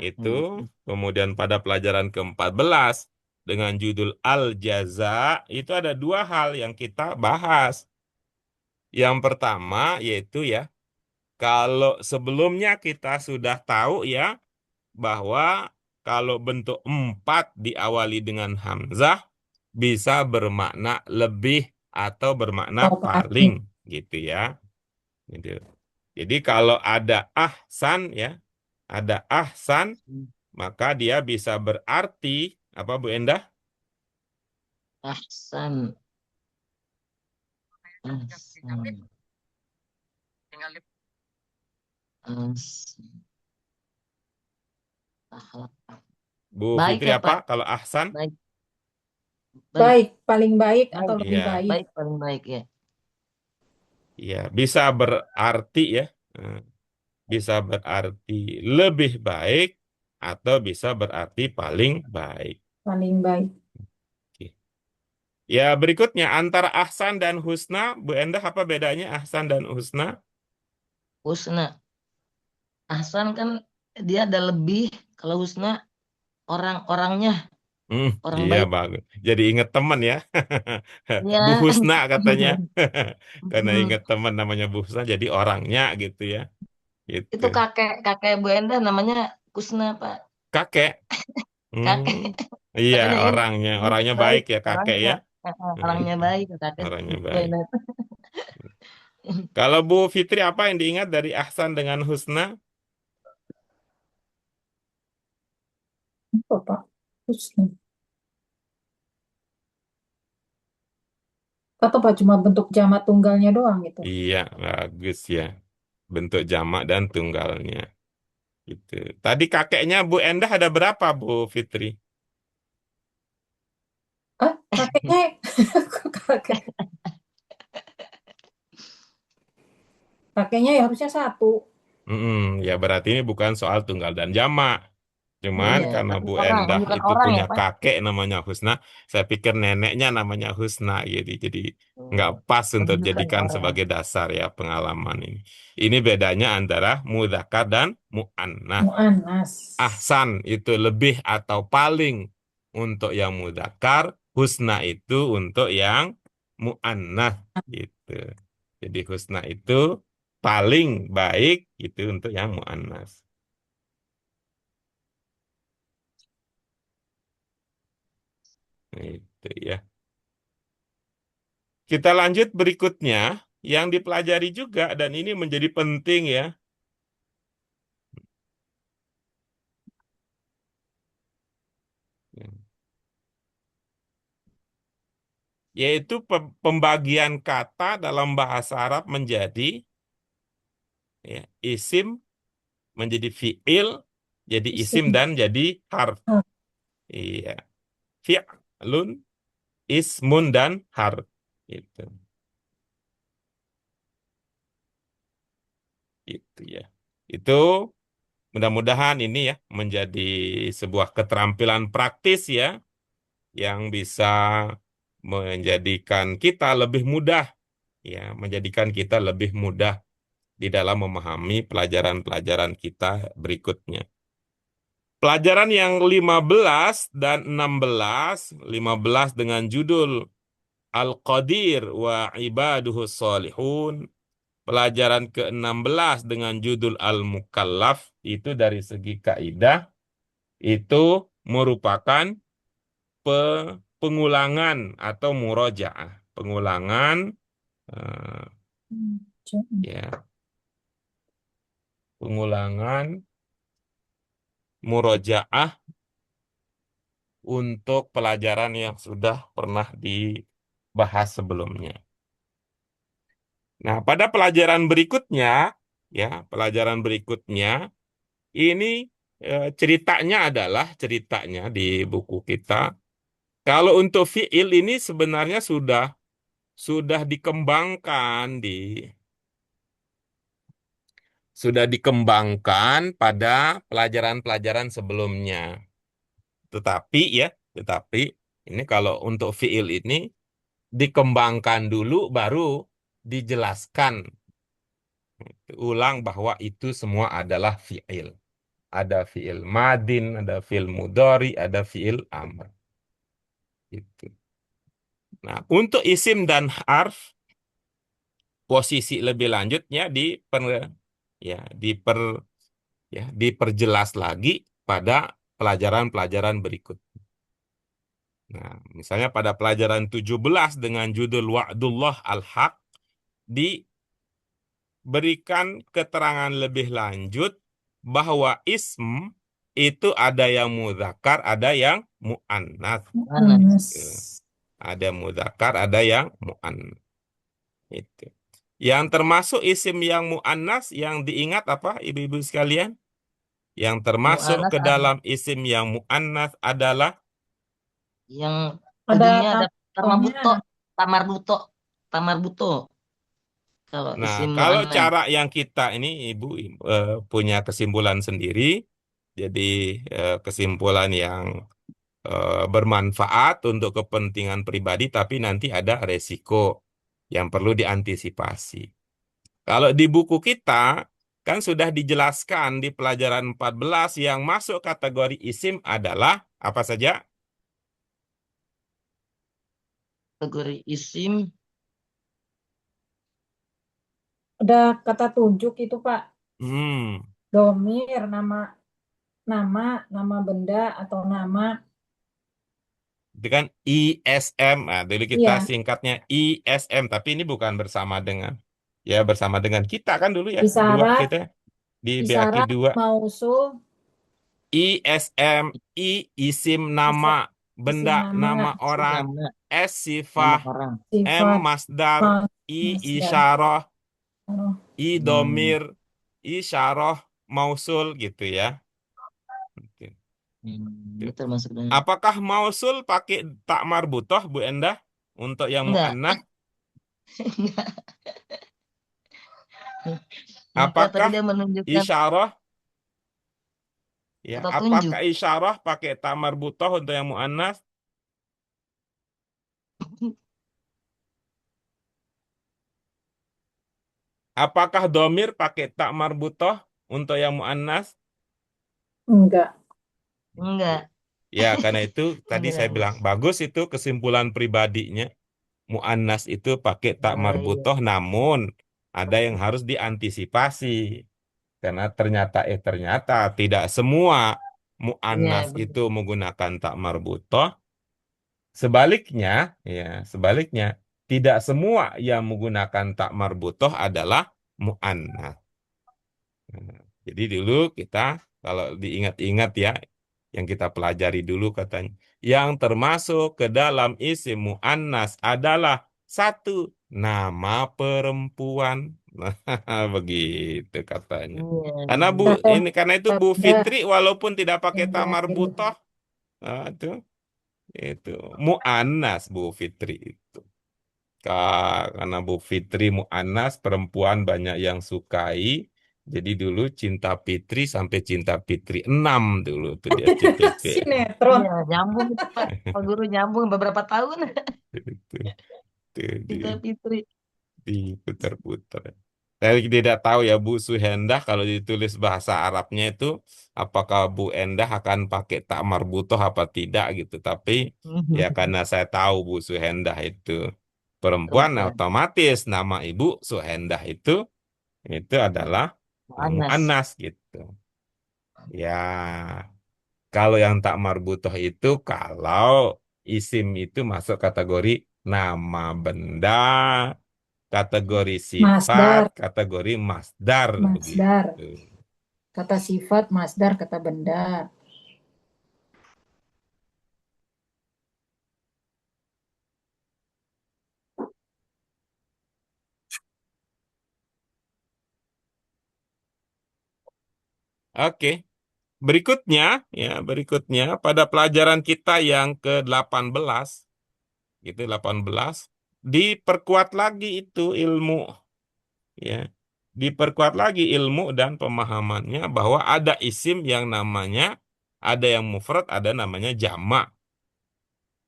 itu, kemudian pada pelajaran ke-14 dengan judul Al-Jaza itu ada dua hal yang kita bahas. Yang pertama yaitu ya, kalau sebelumnya kita sudah tahu ya bahwa kalau bentuk 4 diawali dengan hamzah bisa bermakna lebih atau bermakna Oh, paling paling. gitu ya. Gitu. Jadi kalau ada ahsan ya, ada ahsan maka dia bisa berarti apa Bu Endah? Ahsan. Ahsan. Ahsan. Akhlak. Bu Baik Fitri ya apa Pak. kalau ahsan? Baik, baik, Baik, paling baik atau baik, lebih Iya, baik. baik paling baik ya. iya bisa berarti ya, eh, bisa berarti lebih baik atau bisa berarti paling baik. Paling baik. Oke. Ya berikutnya antara ahsan dan husna, Bu Endah apa bedanya ahsan dan husna? Husna. Ahsan kan dia ada lebih. Kalau Husna orang-orangnya orang Iya baik. bagus. Jadi inget teman ya. Ya. Bu Husna katanya. Karena Mm. inget teman namanya Bu Husna jadi orangnya gitu ya. Gitu. Itu kakek kakek Bu Endah namanya Kusna Pak. Kakek. Kakek Iya katanya enak. orangnya. Orangnya Baik baik ya kakek ya. orangnya. Orangnya Hmm, baik kakek orangnya Bu baik. Endah. Kalau Bu Fitri apa yang diingat dari Ahsan dengan Husna? Apa, Pak? Husni. Atau apa cuma bentuk jamak tunggalnya doang gitu? Iya, bagus ya. Bentuk jamak dan tunggalnya. Gitu. Tadi kakeknya Bu Endah ada berapa, Bu Fitri? Ah, kakeknya kakek, kakeknya ya harusnya satu. Ya berarti ini bukan soal tunggal dan jamak. Cuman Iya, karena tapi Bu orang Endah bukan itu orang ya, punya Pak. kakek namanya Husna, saya pikir neneknya namanya Husna gitu. Jadi nggak Oh, pas untuk bukan dijadikan orang. sebagai dasar ya pengalaman ini. Ini bedanya antara mudzakkar dan muannats. Mu'annas. Ahsan itu lebih atau paling untuk yang mudzakkar, husna itu untuk yang muannats gitu. Jadi husna itu paling baik itu untuk yang muannats. Itu ya. Kita lanjut berikutnya yang dipelajari juga dan ini menjadi penting ya, yaitu pembagian kata dalam bahasa Arab menjadi ya, isim menjadi fiil, jadi isim Isim. dan jadi harf. Oh, Iya, fi'lun, ismun dan harf. Itu, itu ya. Itu mudah-mudahan ini ya menjadi sebuah keterampilan praktis ya yang bisa menjadikan kita lebih mudah ya, menjadikan kita lebih mudah di dalam memahami pelajaran-pelajaran kita berikutnya. Pelajaran yang 15 dan 16, 15 dengan judul Al-Qadir wa ibaduhu Salihun. Pelajaran ke-16 dengan judul Al-Mukallaf itu dari segi kaidah itu merupakan pengulangan atau murojaah. Pengulangan eh, ya, pengulangan murojaah untuk pelajaran yang sudah pernah dibahas sebelumnya. Nah, pada pelajaran berikutnya, ya, pelajaran berikutnya ini ceritanya di buku kita. Kalau untuk fiil ini sebenarnya sudah dikembangkan sudah dikembangkan pada pelajaran-pelajaran sebelumnya. Tetapi ya, tetapi ini kalau untuk fiil ini dikembangkan dulu baru dijelaskan ulang bahwa itu semua adalah fiil. Ada fiil madin, ada fiil mudhari, ada fiil amr. Itu. Nah, untuk isim dan harf posisi lebih lanjutnya ya diper diperjelas lagi pada pelajaran-pelajaran berikut. Nah, misalnya pada pelajaran 17 dengan judul Wa'dullah al-Haq diberikan keterangan lebih lanjut bahwa ism itu ada yang mudzakkar, ada yang muannats. Mana? Mu'annas. Ada mudzakkar, ada yang muannats. Itu. Yang termasuk isim yang mu'annas yang diingat apa ibu-ibu sekalian? Yang termasuk Mu'anas ke ada dalam isim yang mu'annas adalah yang Ada ujungnya ada tambahnya. tamarbuto, tamarbuto. Kalau Nah, isim kalau mu'annas, cara yang kita ini ibu punya kesimpulan sendiri, jadi kesimpulan yang bermanfaat untuk kepentingan pribadi, tapi nanti ada resiko yang perlu diantisipasi. Kalau di buku kita kan sudah dijelaskan di pelajaran 14 yang masuk kategori isim adalah apa saja? kategori isim, Ada kata tunjuk itu Pak. Hmm, Domir, nama nama, nama benda atau nama. itu kan ISM. Nah, dulu kita Iya, singkatnya ISM, tapi ini bukan bersama dengan kita kan dulu ya, dua isyarat, kita di BAKI isyarat 2. mausul, ISM, I isim isa- nama. benda, Isim nama nama, orang, Nama, S nama sifah, orang. M sifat, masdar, I masdar. isyarah, Oh, I domir, isyarah, mausul gitu ya. Oke. Ini termasuk dengan Apakah mausul pakai tak marbutoh, Bu Endah, untuk yang enggak. mu'annah? Enggak, tadi Apakah dia menunjukkan isyarah? Ya, kata tunjuk. apakah isyarah pakai tak marbutoh untuk yang mu'annas? Apakah domir pakai tak marbutoh untuk yang mu'annas? enggak. Gitu. Enggak. Ya, karena itu tadi Enggak saya bilang bagus. bagus itu kesimpulan pribadinya. Mu'annas itu pakai tak Iya. marbutoh, namun ada yang harus diantisipasi. Karena ternyata tidak semua Iya, mu'annas betul. itu menggunakan tak marbutoh. Sebaliknya, ya, sebaliknya tidak semua yang menggunakan tak marbutoh adalah mu'annas. Nah, jadi dulu kita kalau diingat-ingat ya, yang kita pelajari dulu katanya, yang termasuk ke dalam isim mu'annas adalah satu, nama perempuan. Nah, begitu katanya. Iya, Karena Bu Kata ini karena itu Bu benda Fitri walaupun tidak pakai yang tamar berakhir butoh, dengan nah, itu mu'annas Bu Fitri itu. Karena Bu Fitri mu'annas, perempuan banyak yang sukai. Jadi dulu Cinta Fitri sampai Cinta Fitri 6 dulu tuh di SCTV. iya, sinetron. nyambung itu Pak. Pak Guru nyambung beberapa tahun. Itu, itu Cinta Fitri. diputar-putar. Saya tidak tahu ya Bu Suhendah kalau ditulis bahasa Arabnya itu apakah Bu Endah akan pakai tak marbutoh apa tidak gitu. Tapi ya karena saya tahu Bu Suhendah itu perempuan, Perempuan. otomatis nama Ibu Suhendah itu adalah Panas. mu'annas gitu. Ya, kalau yang tak marbutoh itu kalau isim itu masuk kategori nama benda, kategori sifat, Masdar, kategori masdar masdar. begitu. Kata sifat, masdar, kata benda. Oke, berikutnya pada pelajaran kita yang ke-18, gitu 18, diperkuat lagi itu ilmu, ya. Diperkuat lagi ilmu dan pemahamannya bahwa ada isim yang namanya ada yang mufrad, ada namanya jamak.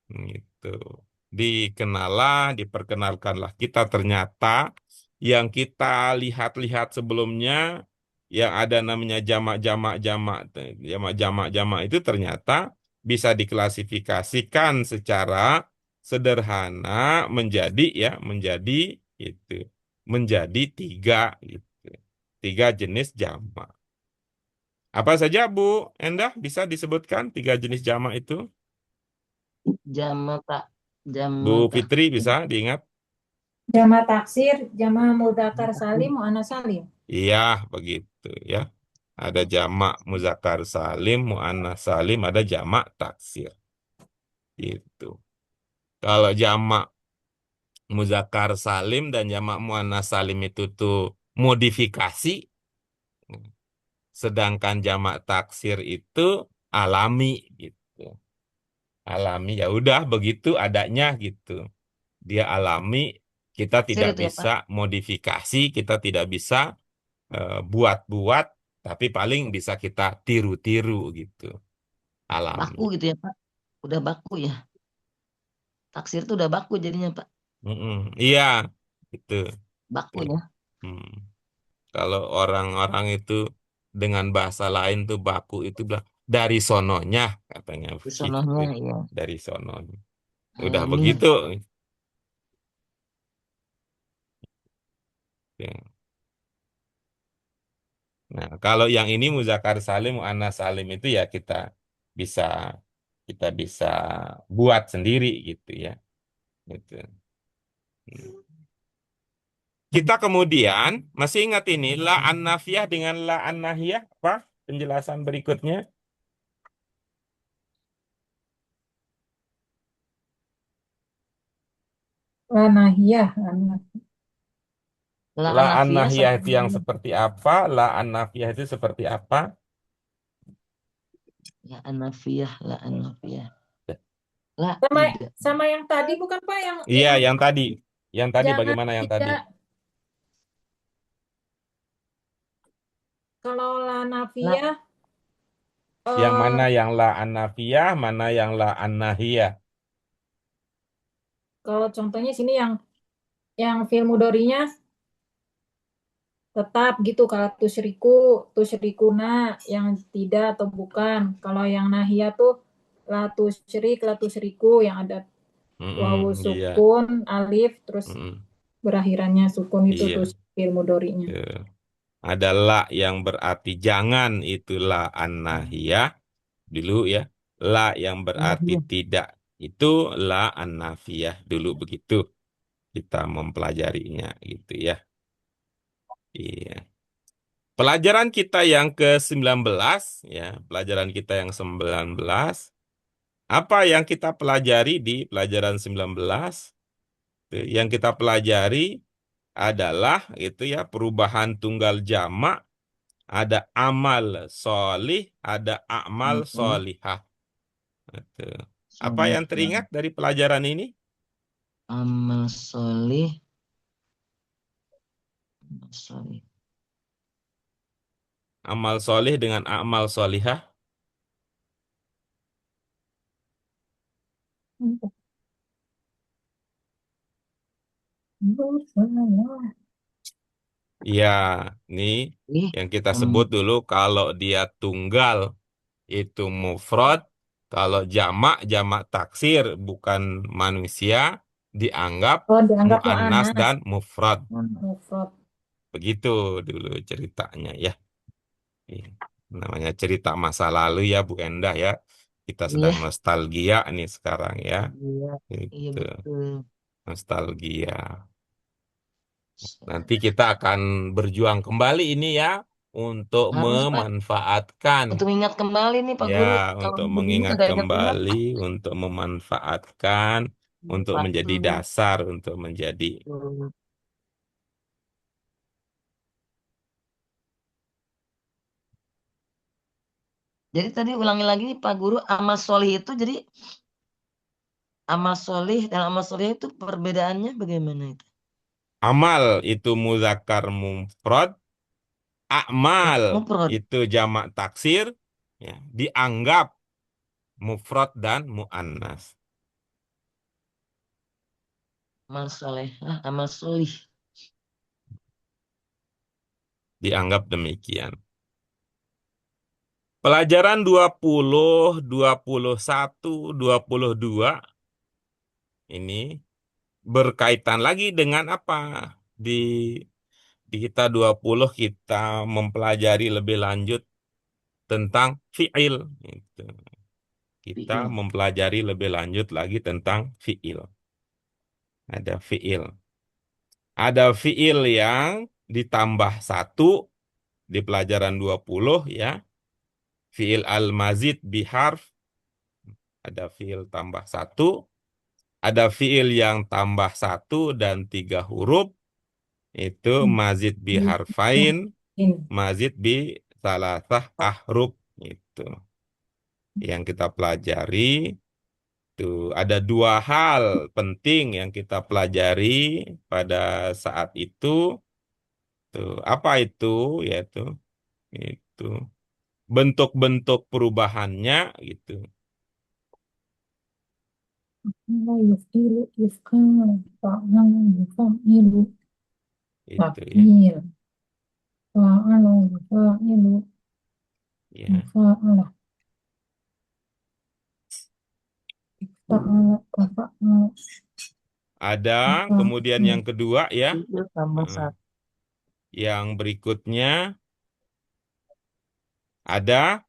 Gitu. Diperkenalkanlah kita ternyata yang kita lihat-lihat sebelumnya yang ada namanya jamak-jamak itu ternyata bisa diklasifikasikan secara sederhana menjadi ya itu menjadi tiga gitu. Tiga jenis jamak. Apa saja Bu Endah bisa disebutkan tiga jenis jamak itu? Jama tak. Bu Jama tak. Fitri bisa diingat? Jama taksir, jama mudzakkar salim, muannas salim. Iya, begitu ya. Ada jamak muzakkar salim, muannas salim, ada jamak taksir. Itu. Kalau jamak muzakkar salim dan jamak muannas salim itu tuh modifikasi, sedangkan jamak taksir itu alami gitu. Alami ya udah begitu adanya gitu. Dia alami, kita Taksir tidak itu ya Pak. bisa modifikasi, kita tidak bisa buat-buat, tapi paling bisa kita tiru-tiru gitu, alami. Baku gitu ya Pak. Udah baku ya. Taksir itu udah baku jadinya Pak. Mm-mm. Iya, itu. Baku Oke. ya. Hmm. Kalau orang-orang itu dengan bahasa lain tuh baku itu bilang dari sononya katanya Di gitu, sononya ya. dari sononya. Udah Amin. begitu. Ya. Nah, kalau yang ini muzakkar salim, muannas salim itu ya bisa kita bisa buat sendiri gitu ya. Gitu. Kita kemudian masih ingat ini la an-nafiyah dengan la an-nahiyah apa? Penjelasan berikutnya. La nahiyah. La La anafiyah an-nahiyah sama itu yang seperti apa? La an-nafiyah itu seperti apa? la anafiyah, la anafiyah. La Sama tidak. sama yang tadi bukan Pak Iya, yang yang tadi. Yang tadi jangan bagaimana yang tadi? tidak. Kalau la La nafiyah Yang mana eh yang la an-nafiyah, mana yang la an-nahiyah? kalau contohnya sini yang fi'il mudhari'nya tetap gitu. Kalau tusyrikuna yang tidak atau bukan. Kalau yang nahiyah tuh la tusyriku yang ada wawu Iya. sukun, alif, terus Mm-mm. berakhirannya sukun itu tuh Iya. fi'il mudhari'nya. Tuh. Ada la yang berarti jangan, itu la an-nahiyah dulu ya. La yang berarti anafiyah. tidak, itu la an-nafiyah dulu, begitu kita mempelajarinya gitu ya. Iya. Pelajaran kita yang ke-19 ya, pelajaran kita yang 19, apa yang kita pelajari di pelajaran 19? Yang kita pelajari adalah itu ya, perubahan tunggal jamak, ada amal solih, ada amal Oke. solihah. Itu. Apa Soleh yang ya. teringat dari pelajaran ini? Amal solih. Amal solih. Amal solih dengan amal solihah. Ya, ini Ih, yang kita sebut am, dulu, kalau dia tunggal itu mufrad, kalau jamak, jamak taksir bukan manusia, dianggap Oh, dianggap muannas mu'annas. dan mufrad. Mufrad. Begitu dulu ceritanya ya. Iya. Namanya cerita masa lalu ya Bu Endah ya. Kita sedang iya, nostalgia nih sekarang ya. iya, iya Itu betul. nostalgia. Nanti kita akan berjuang kembali ini ya untuk Harus Pak, memanfaatkan, untuk ingat kembali nih Pak ya, Guru. Kalau untuk begini mengingat kagak ingat-ingat. kembali, untuk memanfaatkan, untuk Pak. menjadi dasar, untuk menjadi. Jadi tadi ulangi lagi nih Pak Guru, amal solih itu jadi amal solih dan amal solih itu perbedaannya bagaimana itu? Amal itu muzakkar mufrad, akmal Mufrad, itu jamak taksir, ya, dianggap mufrad dan muannas. amal soleh, amal solih. Dianggap demikian. Pelajaran 20, 21, 22 ini berkaitan lagi dengan apa? Di di kita 20 kita mempelajari lebih lanjut tentang fi'il. Gitu. Kita Fi'il. mempelajari lebih lanjut lagi tentang fi'il. Ada fi'il. Ada fi'il yang ditambah satu di pelajaran 20 ya. Fi'il al-mazid biharf. Ada fi'il tambah satu. Ada fi'il yang tambah satu dan tiga huruf. Itu mazid biharfain, mazid bi salasah ahruf. Itu yang kita pelajari. Tuh, ada dua hal penting yang kita pelajari pada saat itu. Tuh, apa itu? Yaitu itu bentuk-bentuk perubahannya gitu. Yufilu, yufkan, fa'al, yufa'ilu, Itu ya. fa'il, fa'alu, yufa'ilu, Ya. fa'ala, fa'ala, fa'ala, Ada kemudian fa'ala. yang kedua ya. Fi'il tambah Nah, satu. yang berikutnya ada,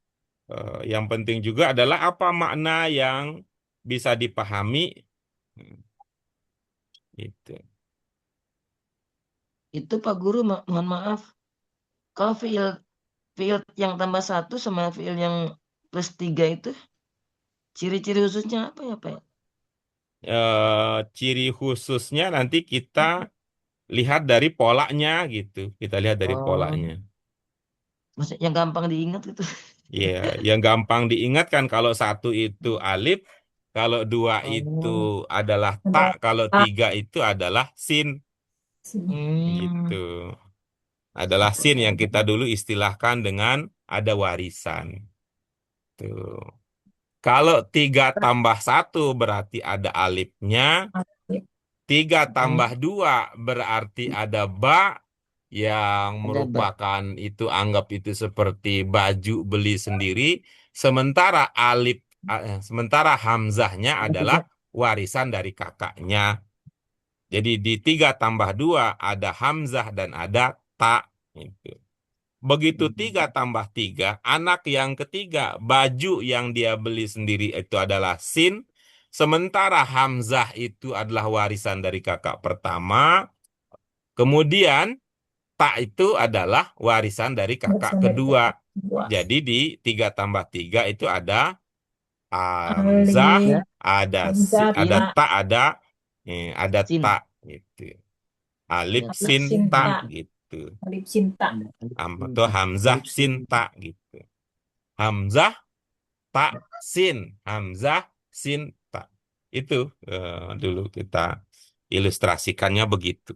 yang penting juga adalah apa makna yang bisa dipahami. Hmm, Itu. Itu Pak Guru, mohon maaf. Kalau fi'il fi'il yang tambah satu sama fi'il yang plus tiga itu ciri-ciri khususnya apa ya Pak? ciri khususnya nanti kita lihat dari polanya gitu. Kita lihat dari Oh, polanya. maksudnya yang gampang diingat gitu. Ya, yang gampang diingat kan kalau satu itu alif, kalau dua itu Oh, adalah ta, Ada kalau tak tiga itu adalah sin sini. gitu. hmm, Adalah sin yang kita dulu istilahkan dengan ada warisan. Tuh. Kalau tiga tambah satu berarti ada alifnya. Tiga hmm, tambah dua berarti ada ba yang ada Mbak. merupakan itu anggap itu seperti baju beli sendiri. Sementara sementara hamzahnya Ada adalah tiga. warisan dari kakaknya. Jadi di tiga tambah dua ada hamzah dan ada ta. Itu. Begitu tiga tambah tiga, anak yang ketiga, baju yang dia beli sendiri itu adalah sin, sementara hamzah itu adalah warisan dari kakak pertama, kemudian tak itu adalah warisan dari kakak Berasal dari kedua. kata dua. Jadi di tiga tambah tiga itu ada hamzah, Alif, Ya, hamzah, ada sin, tak, tak, ada sin. tak gitu. Alif Ada alif, tak, sin sin, tak sin. tak, gitu. alif, sin, tak. Ada alif, sin. Atau hamzah Alif, sin sin. tak gitu. Hamzah tak sin, hamzah sin tak. Itu dulu kita ilustrasikannya begitu.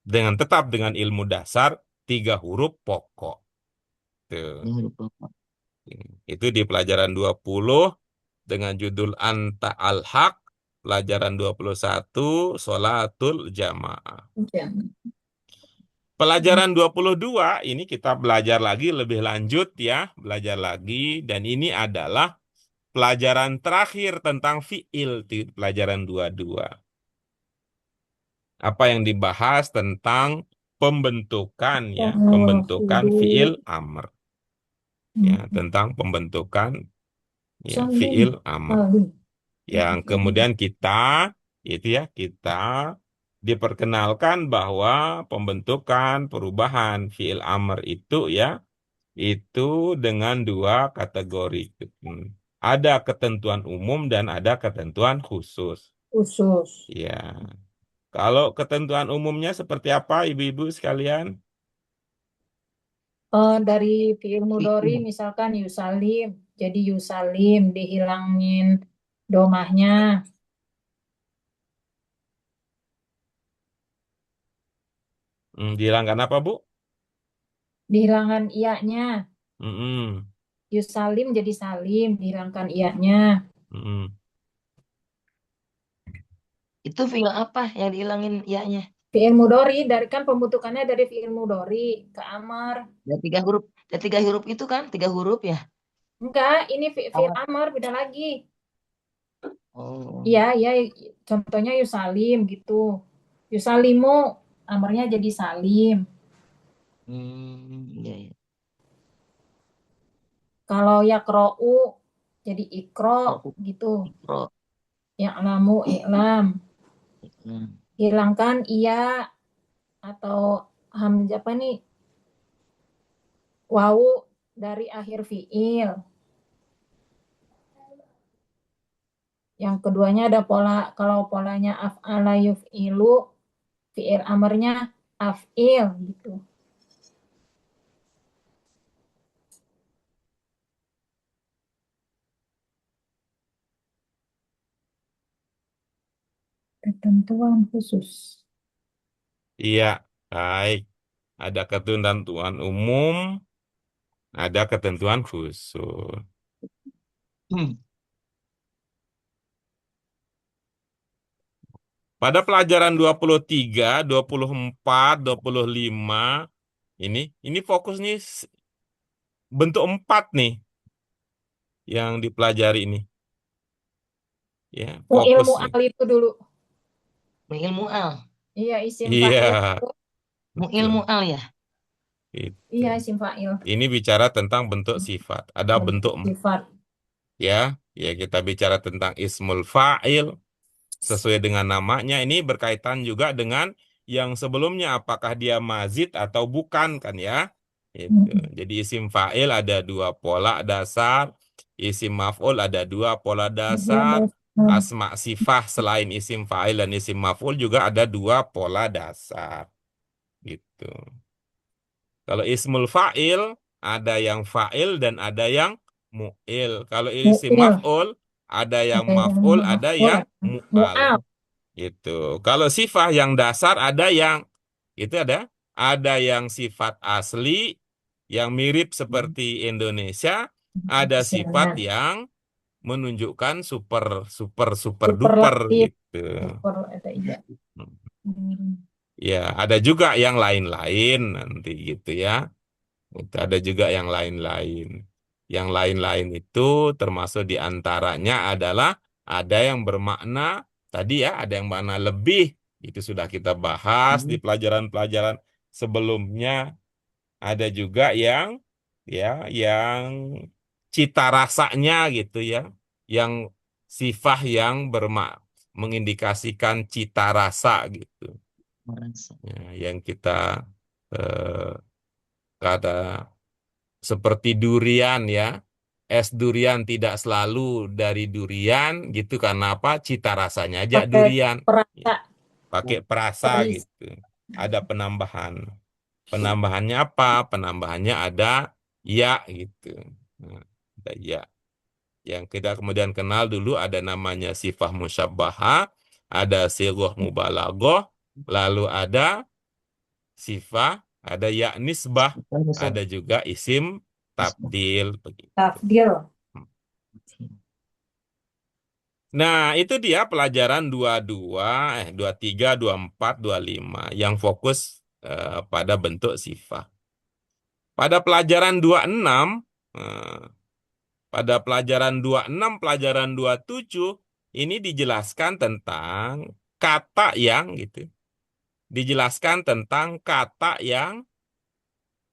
Dengan tetap dengan ilmu dasar tiga huruf pokok. Tuh. Ini huruf pokok. Itu di pelajaran 20 dengan judul Anta al-Haq, pelajaran 21 Sholatul Jamaah. Jangan. Pelajaran 22 ini kita belajar lagi lebih lanjut ya, belajar lagi dan ini adalah pelajaran terakhir tentang fiil di pelajaran 22. Apa yang dibahas tentang pembentukan ya, Oh, pembentukan fiil hidup. amr ya, tentang pembentukan ya fiil Salim, amr. salim. Yang kemudian kita diperkenalkan bahwa pembentukan perubahan fiil amr itu ya itu dengan dua kategori. Ada ketentuan umum dan ada ketentuan khusus. Khusus. Ya, kalau ketentuan umumnya seperti apa, ibu-ibu sekalian? Dari fiil mudhari Fi'il. misalkan yusalim, jadi yusalim dihilangin domahnya, Dihilangkan apa, Bu? dihilangkan iyanya. Mm-mm, Yusalim jadi salim, dihilangkan iyanya. mm-mm. Itu fi'il apa yang dihilangin ya-nya? Fiil mudhari dari kan pembentukannya dari fiil mudhari ke amar. Ada tiga huruf. Ada tiga huruf itu kan? Tiga huruf ya? Enggak, ini fiil Oh. amar beda lagi. Oh. Iya, iya, contohnya yusalim gitu. Yusalimu, amarnya jadi salim. Iya, iya. Kalau yakra'u jadi ikro Ikro, gitu. ikro. Ya'lamu, i'lam. Hmm. Hilangkan iya atau hamzah apa nih? Wau dari akhir fiil. Yang keduanya ada pola, kalau polanya af'ala yuf'ilu, fiil amarnya af'il gitu. Ketentuan khusus. Iya, baik. Ada ketentuan umum, ada ketentuan khusus. Hmm. Pada pelajaran 23, 24, 25, ini fokus nih bentuk 4 nih yang dipelajari ini. Ya, Mu'il fokus nih. mu'al itu dulu. Mu'il mu'al. Iya, isim Iya, fa'il. Mu'il betul. mu'al ya? Itu. Iya, isim fa'il. Ini bicara tentang bentuk sifat. Ada bentuk Bentuk sifat. ya, ya kita bicara tentang ismul fa'il sesuai dengan namanya. Ini berkaitan juga dengan yang sebelumnya apakah dia mazid atau bukan kan ya. Itu. Jadi isim fa'il ada dua pola dasar, isim maf'ul ada dua pola Dua dasar, asma sifah selain isim fa'il dan isim maf'ul juga ada dua pola dasar gitu. Kalau ismul fa'il ada yang fa'il dan ada yang mu'il. Kalau isim Mu'il. maf'ul ada yang Ada yang maf'ul, ada maf'ul, yang ada mu'al mu'al. gitu. Kalau sifah yang dasar ada yang itu ada yang sifat asli yang mirip seperti Indonesia, ada sifat Indonesia. yang menunjukkan super super super duper Superlatif. gitu. Super ada iya. Hmm. Ya, ada juga yang lain-lain nanti gitu ya. Itu ada juga yang lain-lain. Yang lain-lain itu termasuk diantaranya adalah ada yang bermakna tadi ya, ada yang makna lebih. Itu sudah kita bahas di pelajaran-pelajaran sebelumnya. Ada juga yang ya, yang cita rasanya gitu ya, yang sifat yang mengindikasikan cita rasa gitu. Merasa. Ya, yang kita eh, kata seperti durian ya. Es durian tidak selalu dari durian gitu karena apa? Cita rasanya aja Pakai durian. Ya, perasa, pakai perasa peris. gitu. Ada penambahan. Penambahannya apa? Penambahannya ada ya gitu. Nah, ada ya. Yang kita kemudian kenal dulu ada namanya sifah musyabbahah, ada sighah mubalaghah, lalu ada sifah, ada ya nisbah, ada juga isim tabdil begitu. Tafdil. Nah, itu dia pelajaran 22, 23, 24, 25 yang fokus pada bentuk sifat. Pada pelajaran 26, eh, pada pelajaran 26, pelajaran 27 ini dijelaskan tentang kata yang gitu. Dijelaskan tentang kata yang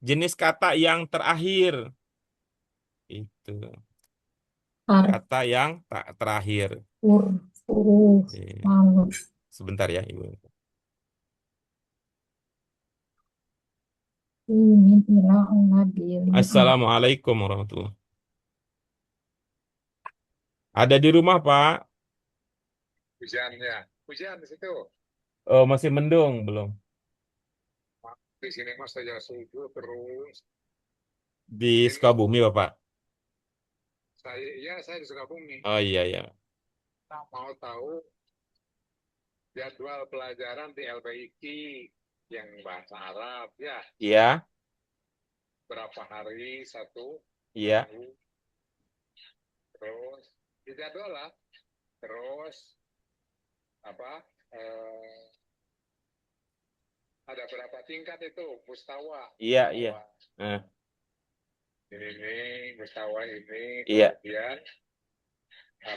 jenis kata yang terakhir. Itu. Harf. Kata yang tak terakhir. Huruf. Iya. Malu. Sebentar ya, Ibu. Ini bilang Nabi. Assalamualaikum warahmatullahi. Ada di rumah, Pak? Hujan ya, hujan di situ. Oh, masih mendung, belum? Di sini mas saja subuh terus. Di Sukabumi, Bapak? Saya di Sukabumi. Oh iya, iya. Mau tahu jadwal pelajaran di LPIQ yang bahasa Arab ya, Iya, berapa hari satu iya. minggu, terus di jadwal lah, terus apa ada berapa tingkat itu mustawa, Iya, iya. Eh, ini mustawa ini, Iya. kemudian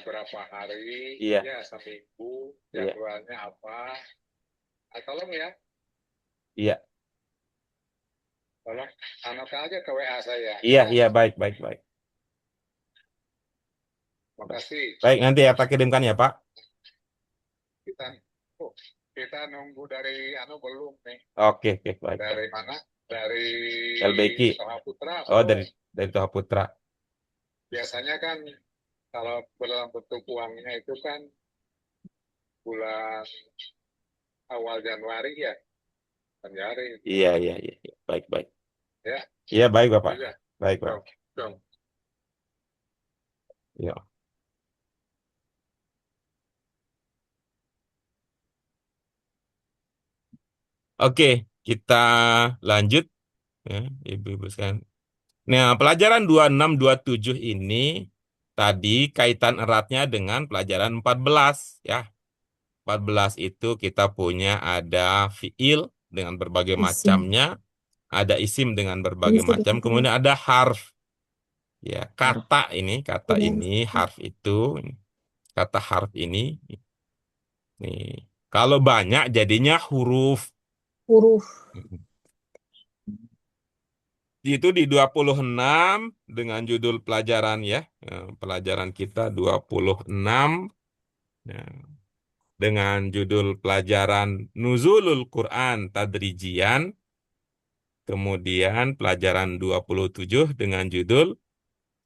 berapa hari Iya. ya seminggu, Iya. jadwalnya apa. Tolong ya, Iya. tolong anak aja ke WA saya. Iya, iya, baik, baik, baik. Makasih. Baik, nanti ya Pak kirimkan ya, Pak. Kita kita nunggu dari belum nih. Oke, oke, baik. Dari mana? Dari LBQ. Toha Putra. Oh, dari Toha Putra. Biasanya kan kalau dalam bentuk uangnya itu kan bulan awal Januari ya. Januari. Iya, iya, iya, iya. Baik, baik. Ya. Iya, baik, Bapak. Iya. Baik, Pak. Dong. Iya. Oke, kita lanjut ya, Ibu-ibu sekalian. Nah, pelajaran 26, 27 ini tadi kaitan eratnya dengan pelajaran 14 ya. 14 itu kita punya ada fiil dengan berbagai Isim. macamnya, ada isim dengan berbagai macam, kemudian ada harf. Ya, kata ini, harf itu, kata harf ini. Nih, kalau banyak jadinya huruf. Huruf. Itu di 26 dengan judul pelajaran ya. Pelajaran kita 26 ya, dengan judul pelajaran Nuzulul Quran Tadrijian. Kemudian pelajaran 27 dengan judul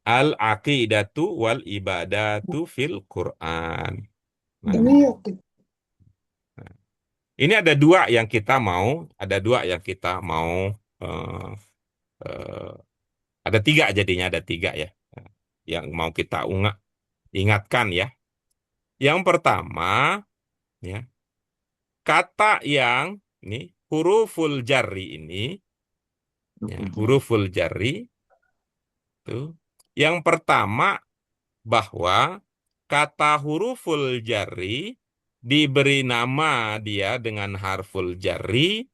Al-aqidatu wal ibadatu fil Quran. Nah, ini ada dua yang kita mau, eh, eh, ada tiga jadinya, ada tiga ya, yang mau kita ingatkan ya. Yang pertama, ya, kata yang ini huruful jarri ini, ya, huruful jarri itu, yang pertama bahwa kata huruful jarri diberi nama dia dengan harful jarri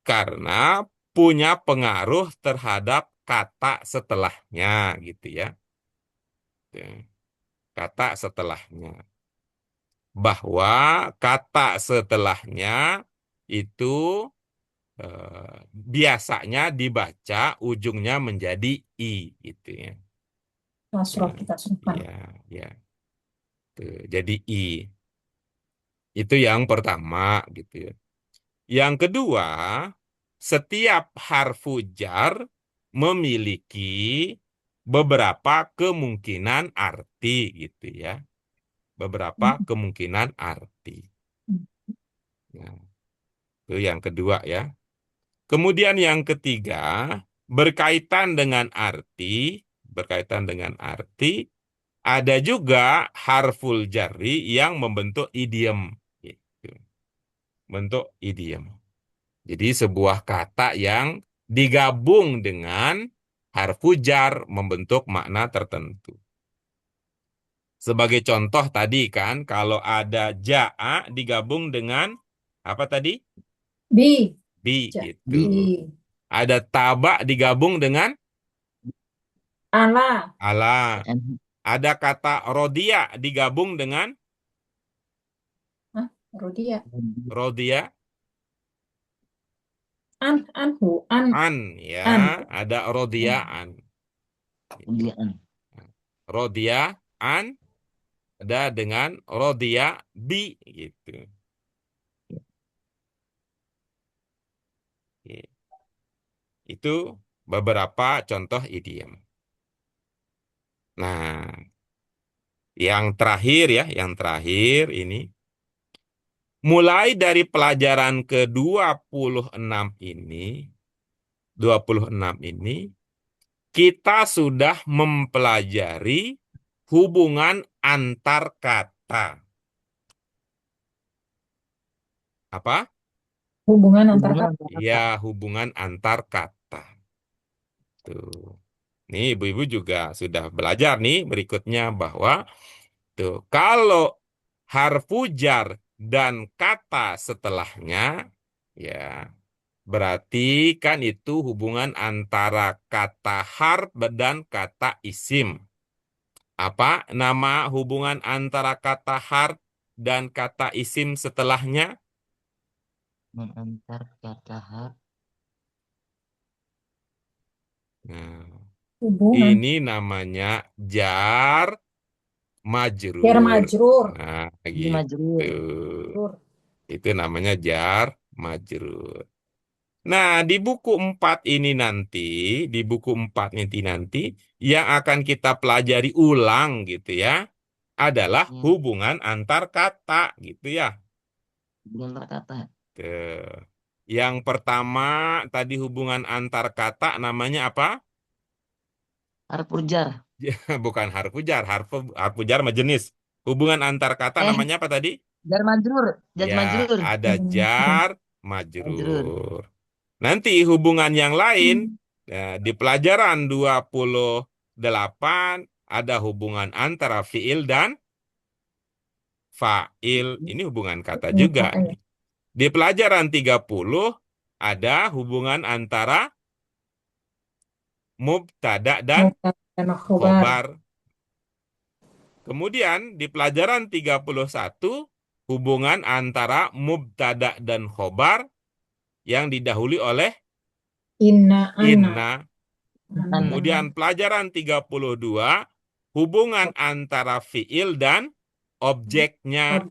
karena punya pengaruh terhadap kata setelahnya gitu ya. Kata setelahnya. Bahwa kata setelahnya itu biasanya dibaca ujungnya menjadi i gitu ya. Nasroh kita simpan. Ya, ya. Tuh, jadi i. Itu yang pertama gitu ya. Yang kedua, setiap harfu jar memiliki beberapa kemungkinan arti gitu ya. Beberapa kemungkinan arti. Nah, itu yang kedua ya. Kemudian yang ketiga, berkaitan dengan arti, ada juga harful jarri yang membentuk idiom. Gitu. Bentuk idiom. Jadi sebuah kata yang digabung dengan harfu jar membentuk makna tertentu. Sebagai contoh tadi kan, kalau ada ja'a digabung dengan apa tadi? Bi. Bi gitu. Bi. Ada taba digabung dengan Ala. ala. Ada kata rodia digabung dengan Hah? Rodia. rodia Anhu. an ya. An. Ada rodiaan. Rodiaan ada dengan rodia bi gitu. Itu beberapa contoh idiom. Nah, yang terakhir ini, mulai dari pelajaran ke-26 ini, kita sudah mempelajari hubungan antar kata. Apa? Hubungan antar kata. Ya, hubungan antar kata. Tuh. Nih, ibu-ibu juga sudah belajar nih berikutnya bahwa tuh kalau harfu jar dan kata setelahnya ya berarti kan itu hubungan antara kata harf dan kata isim. Apa nama hubungan antara kata harf dan kata isim setelahnya? Mengantar kata harf. Nah, Hubungan. ini namanya jar majrur. Jar majrur. Nah, Ini gitu. majrur. Itu namanya jar majrur. Nah, di buku 4 nanti yang akan kita pelajari ulang gitu ya, adalah Ya, hubungan antar kata gitu ya. hubungan antar kata. Yang pertama tadi hubungan antar kata namanya apa? Harfu jar. Bukan harfu jar, harfu jar mah jenis. Hubungan antar kata namanya apa tadi? Jar majrur. Jar Ya, majrur. ada jar Majrur. majrur. Nanti hubungan yang lain ya, di pelajaran 28 ada hubungan antara fiil dan fa'il. Ini hubungan kata juga. Di pelajaran 30 ada hubungan antara mubtada dan khobar. Kemudian di pelajaran 31 hubungan antara mubtada dan khobar yang didahului oleh inna. Kemudian pelajaran 32 hubungan antara fiil dan objeknya.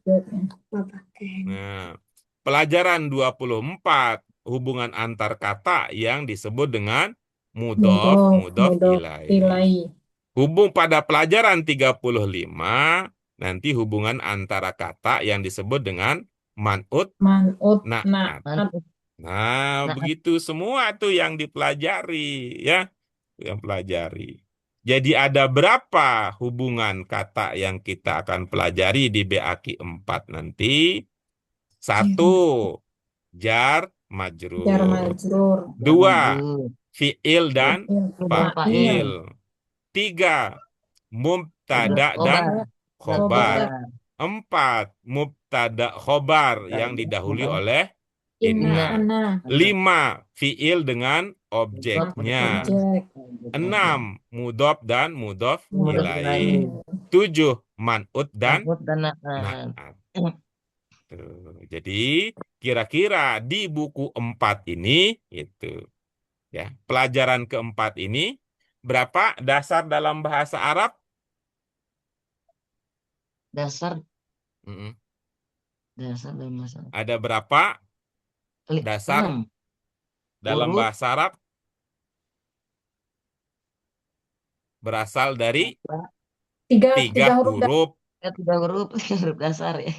Nah, pelajaran 24 hubungan antar kata yang disebut dengan mudhof, mudhof mudhof ilaih. ilaih. Hubung pada pelajaran 35, nanti hubungan antara kata yang disebut dengan man'ut, Man'ut, na'at. Mantap. Nah, Nah, begitu semua tuh yang dipelajari, ya, yang pelajari. Jadi ada berapa hubungan kata yang kita akan pelajari di BAKI 4 nanti? 1, jar jar majrur. majrur. 2, Majrur. fi'il dan Fa'il, Dan fa'il. fa'il. 3, Ada mubtada dan khobar. khobar. khobar. 4, mubtada khobar yang didahului Khobar. oleh Inna inna. ana. 5, fi'il dengan objeknya. Objek. 6, mudhof dan mudhof Mudhof ilaih. ilaih. 7, man'ut dan Man'ut dan na'at. na'at. Tuh. Jadi kira-kira di buku 4 ini itu, ya, pelajaran keempat ini berapa dasar dalam bahasa Arab? Dasar Mm-mm. dalam masalah. Ada berapa dasar 6. dalam Huruf. bahasa Arab? Berasal dari Tiga 3 huruf huruf. 3 huruf, 3 huruf dasar ya.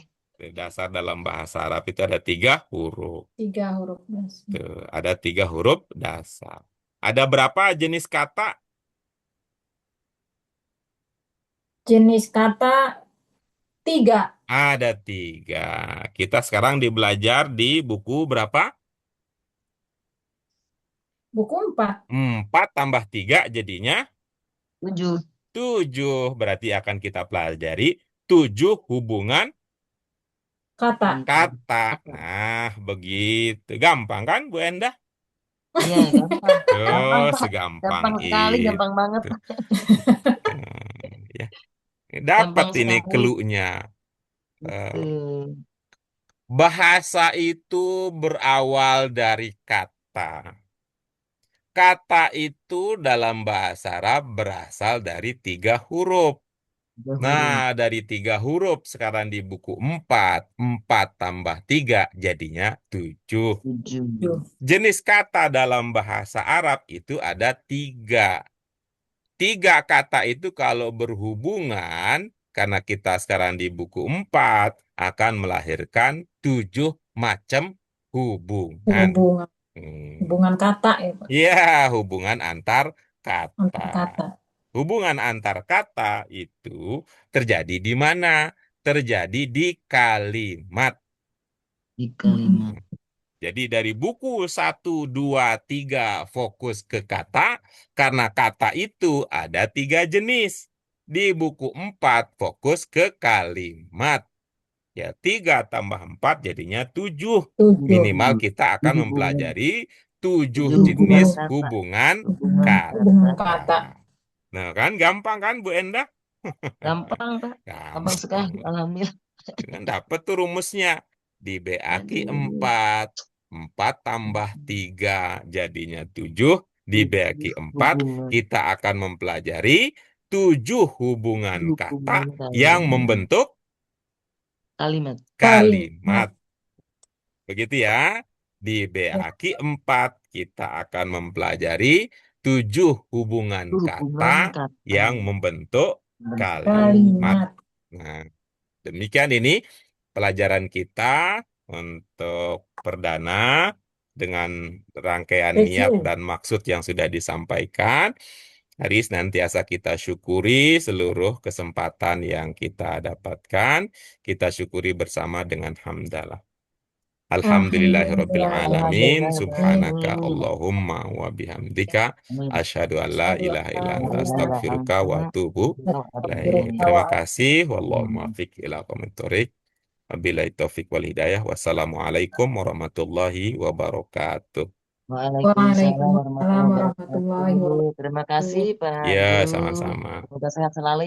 Dasar dalam bahasa Arab itu ada 3 huruf. 3 huruf dasar. Tuh, ada 3 huruf dasar. Ada berapa jenis kata? Jenis kata 3. Ada 3. Kita sekarang belajar di buku berapa? Buku 4. 4 tambah 3 jadinya 7. 7. Berarti akan kita pelajari 7 hubungan Kata. kata. Nah, begitu. Gampang kan, Bu Endah? Iya, gampang. Gampang, Oh, Pak. segampang Gampang sekali, itu. gampang banget. Ya. Dapat Gampang ini sekali. clue-nya. Betul. Bahasa itu berawal dari kata. Kata itu dalam bahasa Arab berasal dari 3 huruf. Nah, dari 3 huruf sekarang di buku 4. 4 tambah 3 jadinya 7. 7. Jenis kata dalam bahasa Arab itu ada 3. 3 kata itu kalau berhubungan, karena kita sekarang di buku 4, akan melahirkan 7 macam hubungan. Hubungan kata ya, Pak. Ya, hubungan antar kata. Antar kata. Hubungan antar kata itu terjadi di mana? Terjadi di kalimat. Di kalimat. Jadi dari buku 1, 2, 3 fokus ke kata, karena kata itu ada 3 jenis. Di buku 4 fokus ke kalimat. Ya, 3 tambah 4 jadinya 7. 7. Minimal kita akan mempelajari 7 jenis hubungan kata. Nah, kan gampang kan, Bu Endah? Gampang, Pak. Gampang sekali, alhamdulillah. Dapat tuh rumusnya. Di BAKI 4. 4 tambah 3 jadinya 7. Di BAKI 4 kita akan mempelajari 7 hubungan kata yang membentuk kalimat. Begitu ya. Di BAKI 4 kita akan mempelajari 7 hubungan kata yang membentuk kalimat. Nah, demikian ini pelajaran kita untuk perdana dengan rangkaian niat dan maksud yang sudah disampaikan. Hari senantiasa kita syukuri seluruh kesempatan yang kita dapatkan. Kita syukuri bersama dengan hamdalah. Alhamdulillahirabbil alamin. Subhanaka Allahumma wa bihamdika asyhadu an la ilaha illa anta astaghfiruka wa atubu ilaik. Terima kasih. Wallahu muwaffiq ila aqwamit thoriq. Wabillahi taufiq wal hidayah. Wassalamualaikum warahmatullahi wabarakatuh. Waalaikumsalam warahmatullahi wabarakatuh. Terima kasih, Pak. Ya, sama-sama. Semoga sehat selalu.